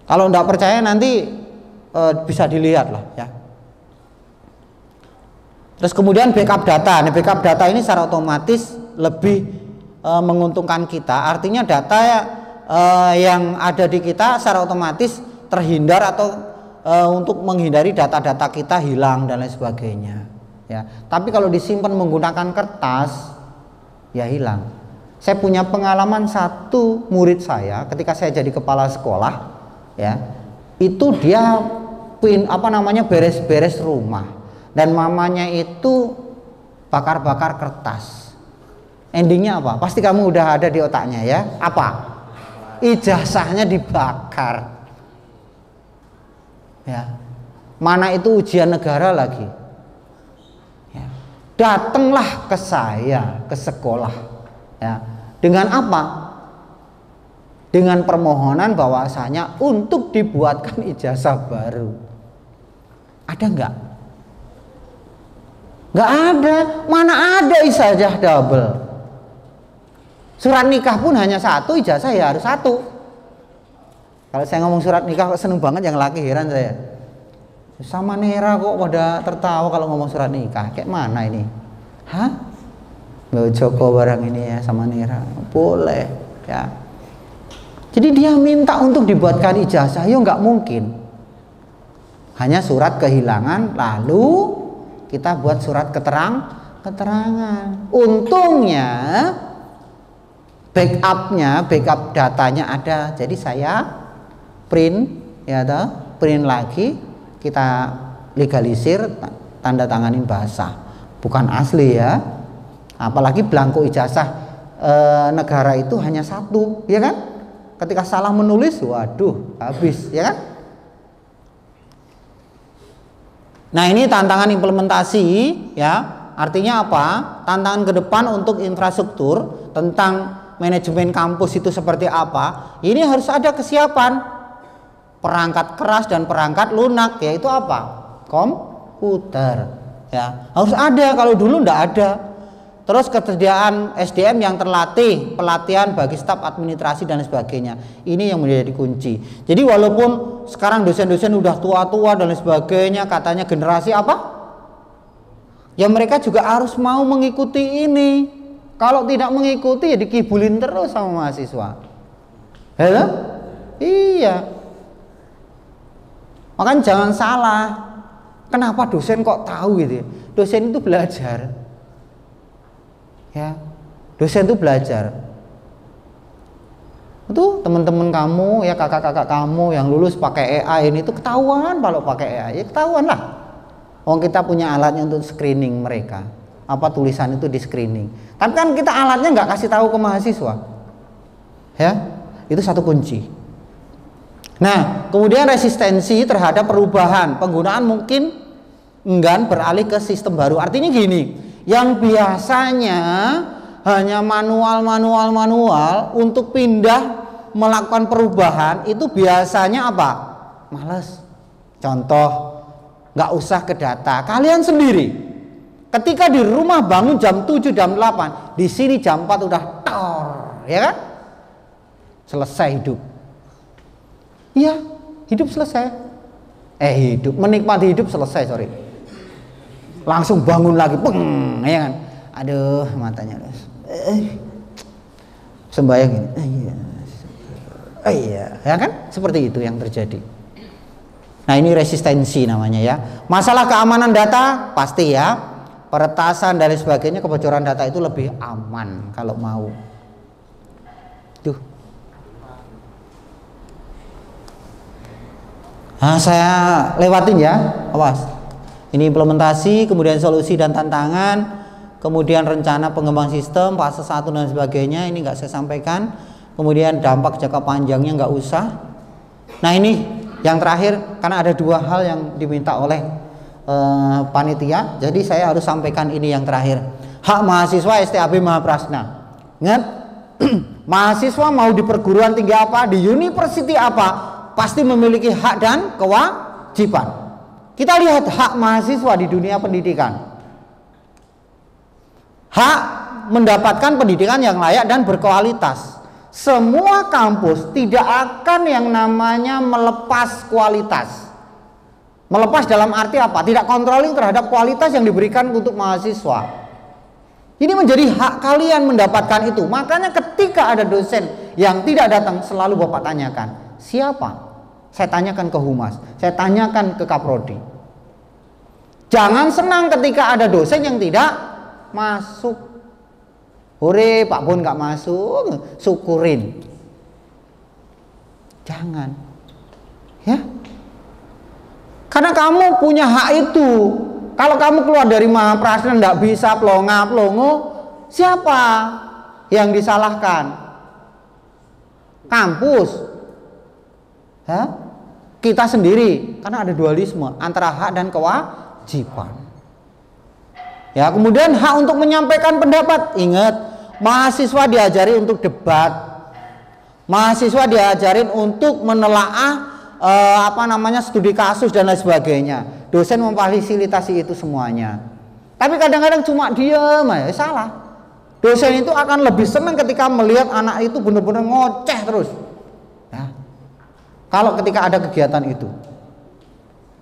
Kalau tidak percaya nanti bisa dilihat lah ya. Terus kemudian backup data. Nah, backup data ini secara otomatis lebih menguntungkan kita. Artinya data yang ada di kita secara otomatis terhindar atau untuk menghindari data-data kita hilang dan lain sebagainya. Ya. Tapi kalau disimpan menggunakan kertas, ya hilang. Saya punya pengalaman satu murid saya ketika saya jadi kepala sekolah, ya, itu dia beres-beres rumah dan mamanya itu bakar-bakar kertas. Endingnya apa? Pasti kamu udah ada di otaknya ya. Apa? Ijazahnya dibakar. Ya. Mana itu ujian negara lagi. Ya. Datanglah ke saya ke sekolah. Ya. Dengan apa? Dengan permohonan bahwasanya untuk dibuatkan ijazah baru. Ada enggak? Enggak ada. Mana ada ijazah double? Surat nikah pun hanya satu, ijazah ya harus satu. Kalau saya ngomong surat nikah kok seneng banget yang laki, heran saya. Sama Nera kok pada tertawa kalau ngomong surat nikah. Kayak mana ini? Hah? Mbak Joko barang ini ya sama Nera. Boleh ya. Jadi dia minta untuk dibuatkan ijazah, ya nggak mungkin. Hanya surat kehilangan, lalu kita buat surat keterangan. Untungnya backup datanya ada. Jadi saya print lagi, kita legalisir, tanda tanganin basah, bukan asli ya. Apalagi belangko ijazah negara itu hanya satu, ya kan? Ketika salah menulis, waduh, habis, ya kan? Nah, ini tantangan implementasi, ya. Artinya apa? Tantangan ke depan untuk infrastruktur tentang manajemen kampus itu seperti apa? Ini harus ada kesiapan perangkat keras dan perangkat lunak, yaitu apa? Komputer, ya. Harus ada, kalau dulu ndak ada. Terus ketersediaan SDM yang terlatih, pelatihan bagi staf administrasi dan sebagainya. Ini yang menjadi kunci. Jadi walaupun sekarang dosen-dosen udah tua-tua dan sebagainya, katanya generasi apa? Ya mereka juga harus mau mengikuti ini. Kalau tidak mengikuti ya dikibulin terus sama mahasiswa. Halo? Iya. Makanya jangan salah. Kenapa dosen kok tahu gitu? Dosen itu belajar. Ya, dosen itu belajar. Itu teman-teman kamu ya, kakak-kakak kamu yang lulus pakai AI ini tuh ketahuan kalau pakai AI, ya ketahuan lah. Oh, kita punya alatnya untuk screening mereka. Apa tulisan itu di screening. Tapi kan kita alatnya nggak kasih tahu ke mahasiswa. Ya, itu satu kunci. Nah, kemudian resistensi terhadap perubahan, penggunaan mungkin enggan beralih ke sistem baru. Artinya gini, yang biasanya hanya manual untuk pindah melakukan perubahan itu biasanya apa? Males. Contoh, nggak usah ke data, kalian sendiri. Ketika di rumah bangun jam 7, jam 8, di sini jam 4 udah tor, ya kan? Selesai hidup. Iya, hidup selesai. Menikmati hidup selesai, sorry. Langsung bangun lagi, peng, ya kan? Aduh, matanya sembayang ini. Iya, ya kan? Seperti itu yang terjadi. Nah, ini resistensi namanya ya. Masalah keamanan data pasti ya. Peretasan dan sebagainya, kebocoran data itu lebih aman kalau mau. Tuh. Nah, saya lewatin ya. Awas. Ini implementasi, kemudian solusi dan tantangan, kemudian rencana pengembang sistem, fase 1 dan sebagainya, ini nggak saya sampaikan. Kemudian dampak jangka panjangnya nggak usah. Nah, ini yang terakhir, karena ada dua hal yang diminta oleh panitia, jadi saya harus sampaikan ini yang terakhir. Hak mahasiswa STAB Mahaprasna. Ingat, mahasiswa mau di perguruan tinggi apa, di university apa, pasti memiliki hak dan kewajiban. Kita lihat hak mahasiswa di dunia pendidikan. Hak mendapatkan pendidikan yang layak dan berkualitas. Semua kampus tidak akan yang namanya melepas kualitas. Melepas dalam arti apa? Tidak controlling terhadap kualitas yang diberikan untuk mahasiswa. Ini menjadi hak kalian mendapatkan itu. Makanya ketika ada dosen yang tidak datang, selalu Bapak tanyakan, siapa? Saya tanyakan ke Humas, saya tanyakan ke Kaprodi. Jangan senang ketika ada dosen yang tidak masuk. Hore, Pak Bun nggak masuk, syukurin. Jangan, ya. Karena kamu punya hak itu. Kalau kamu keluar dari Mahaprasna nggak bisa plonga-plongo, siapa yang disalahkan? Kampus, ya? Kita sendiri, karena ada dualisme antara hak dan kewajiban. Ya, kemudian hak untuk menyampaikan pendapat. Ingat, mahasiswa diajari untuk debat, mahasiswa diajarin untuk menelaah studi kasus dan lain sebagainya. Dosen memfasilitasi itu semuanya. Tapi kadang-kadang cuma diam aja, salah. Dosen itu akan lebih senang ketika melihat anak itu benar-benar ngoceh terus. Ya. Kalau ketika ada kegiatan itu.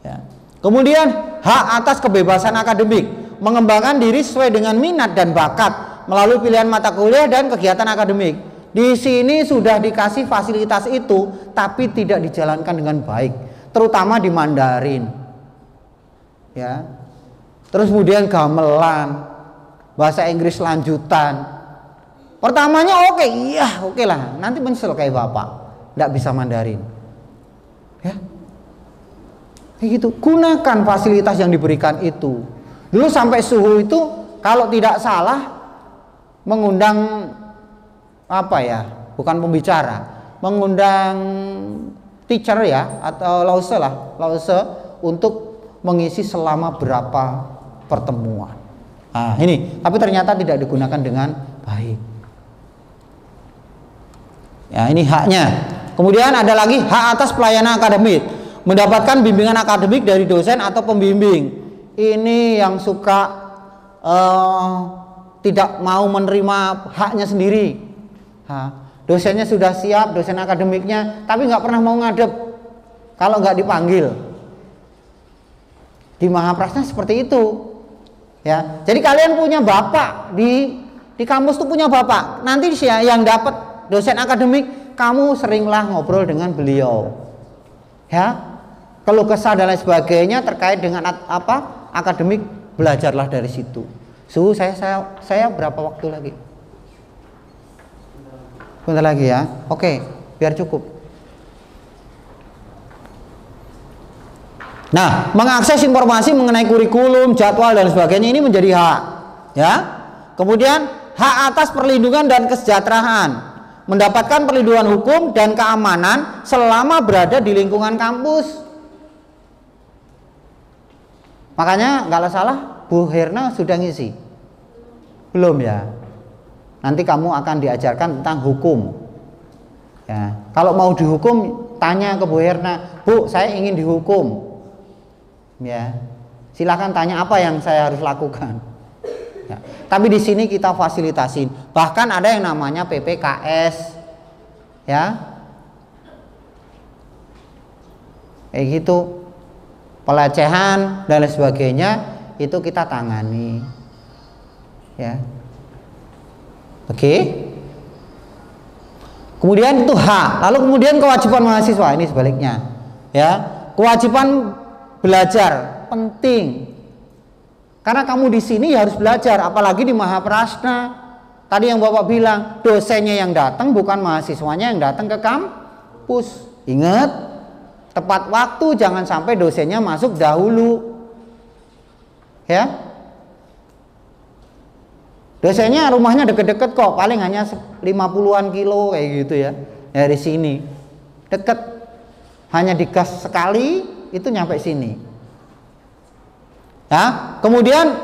Ya. Kemudian hak atas kebebasan akademik, mengembangkan diri sesuai dengan minat dan bakat melalui pilihan mata kuliah dan kegiatan akademik. Di sini sudah dikasih fasilitas itu, tapi tidak dijalankan dengan baik, terutama di Mandarin. Ya, terus kemudian gamelan, bahasa Inggris lanjutan. Pertamanya oke, iya oke lah, nanti menyesal kayak Bapak, nggak bisa Mandarin. Ya, kayak gitu. Gunakan fasilitas yang diberikan itu. Dulu sampai suhu itu kalau tidak salah mengundang bukan pembicara, mengundang teacher ya, atau lause untuk mengisi selama berapa pertemuan. Nah, ini, tapi ternyata tidak digunakan dengan baik. Ya, ini haknya. Kemudian ada lagi hak atas pelayanan akademik, mendapatkan bimbingan akademik dari dosen atau pembimbing. Ini yang suka tidak mau menerima haknya sendiri. Dosennya sudah siap, dosen akademiknya, tapi nggak pernah mau ngadep kalau nggak dipanggil. Di Mahaprasna seperti itu, ya. Jadi kalian punya bapak di kampus tuh punya bapak. Nanti yang dapat dosen akademik, kamu seringlah ngobrol dengan beliau, ya. Keluh kesah dan lain sebagainya terkait dengan akademik, belajarlah dari situ. Suhu saya berapa waktu lagi? Bentar lagi ya. Oke, biar cukup. Nah, mengakses informasi mengenai kurikulum, jadwal dan sebagainya ini menjadi hak, ya. Kemudian hak atas perlindungan dan kesejahteraan, mendapatkan perlindungan hukum dan keamanan selama berada di lingkungan kampus. Makanya nggak salah, Bu Herna sudah ngisi, belum ya? Nanti kamu akan diajarkan tentang hukum. Ya, kalau mau dihukum, tanya ke Bu Herna, Bu, saya ingin dihukum. Ya, silakan tanya apa yang saya harus lakukan. Ya, tapi di sini kita fasilitasin. Bahkan ada yang namanya PPKS, ya, kayak gitu, pelecehan dan lain sebagainya itu kita tangani. Ya, oke. Kemudian itu hak. Lalu kemudian kewajiban mahasiswa ini sebaliknya. Ya, kewajiban belajar penting, karena kamu di sini harus belajar, apalagi di Mahaprasna. Tadi yang Bapak bilang, dosennya yang datang bukan mahasiswanya yang datang ke kampus. Ingat, tepat waktu, jangan sampai dosennya masuk dahulu. Ya, dosennya rumahnya deket-deket kok, paling hanya 50-an kilo kayak gitu ya, dari sini deket, hanya digas sekali itu nyampe sini. Ya, kemudian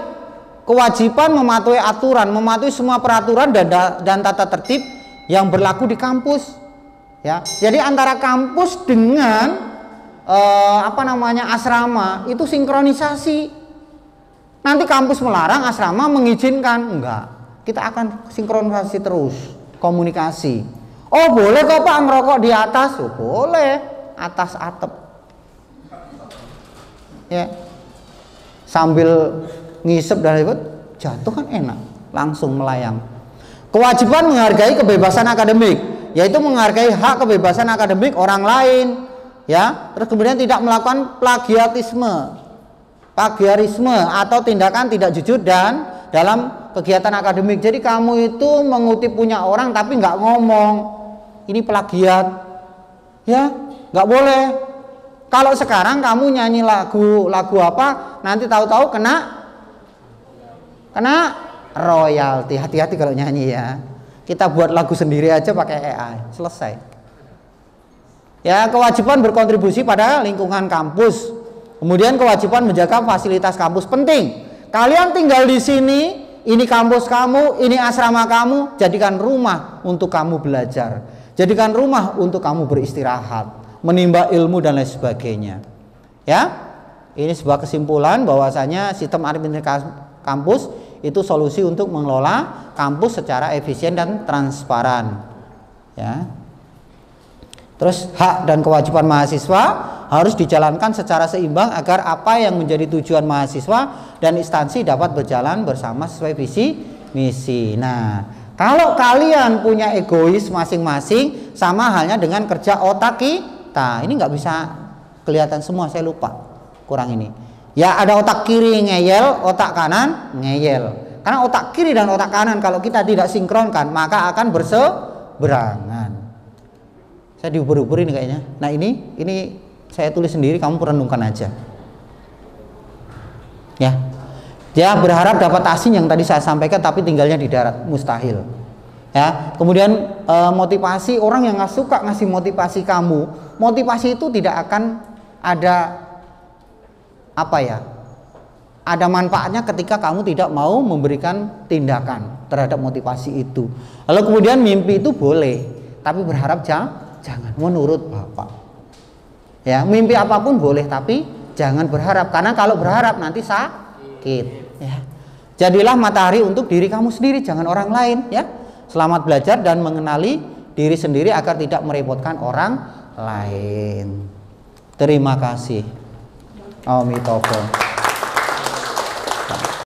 kewajiban mematuhi aturan, mematuhi semua peraturan dan tata tertib yang berlaku di kampus. Ya, jadi antara kampus dengan asrama itu sinkronisasi. Nanti kampus melarang, asrama mengizinkan, enggak. kita akan sinkronisasi terus, komunikasi. Oh boleh kok Pak ngerokok di atas, oh, boleh, atas atap. Ya, sambil ngisep dan ikut jatuh kan enak, langsung melayang. Kewajiban menghargai kebebasan akademik, yaitu menghargai hak kebebasan akademik orang lain, ya. Terus kemudian tidak melakukan plagiarisme atau tindakan tidak jujur dan dalam kegiatan akademik. Jadi kamu itu mengutip punya orang tapi nggak ngomong, ini plagiat, ya, nggak boleh. Kalau sekarang kamu nyanyi lagu apa, nanti tahu-tahu kena royalti. Hati-hati kalau nyanyi ya. Kita buat lagu sendiri aja pakai AI, selesai. Ya, kewajiban berkontribusi pada lingkungan kampus. Kemudian kewajiban menjaga fasilitas kampus penting. Kalian tinggal di sini, ini kampus kamu, ini asrama kamu, jadikan rumah untuk kamu belajar. Jadikan rumah untuk kamu beristirahat, menimba ilmu dan lain sebagainya. Ya, ini sebuah kesimpulan bahwasanya sistem administrasi kampus itu solusi untuk mengelola kampus secara efisien dan transparan. Ya. Terus hak dan kewajiban mahasiswa harus dijalankan secara seimbang agar apa yang menjadi tujuan mahasiswa dan instansi dapat berjalan bersama sesuai visi misi. Nah, kalau kalian punya egois masing-masing, sama halnya dengan kerja otak kita. Ini nggak bisa kelihatan semua, saya lupa kurang ini. Ya, ada otak kiri ngeyel, otak kanan ngeyel. Karena otak kiri dan otak kanan kalau kita tidak sinkronkan maka akan berseberangan. Saya diuber-uber ini kayaknya. Nah ini saya tulis sendiri, kamu perenungkan aja. Ya, dia berharap dapat asin yang tadi saya sampaikan, tapi tinggalnya di darat, mustahil. Ya, kemudian motivasi, orang yang nggak suka ngasih motivasi kamu, motivasi itu tidak akan ada apa ya? Ada manfaatnya ketika kamu tidak mau memberikan tindakan terhadap motivasi itu. Lalu kemudian mimpi itu boleh, tapi berharap jangan menurut Bapak. Ya, mimpi apapun boleh, tapi jangan berharap, karena kalau berharap nanti sakit. Ya. Jadilah matahari untuk diri kamu sendiri, jangan orang lain. Ya, selamat belajar dan mengenali diri sendiri agar tidak merepotkan orang lain. Terima kasih. Amitofo.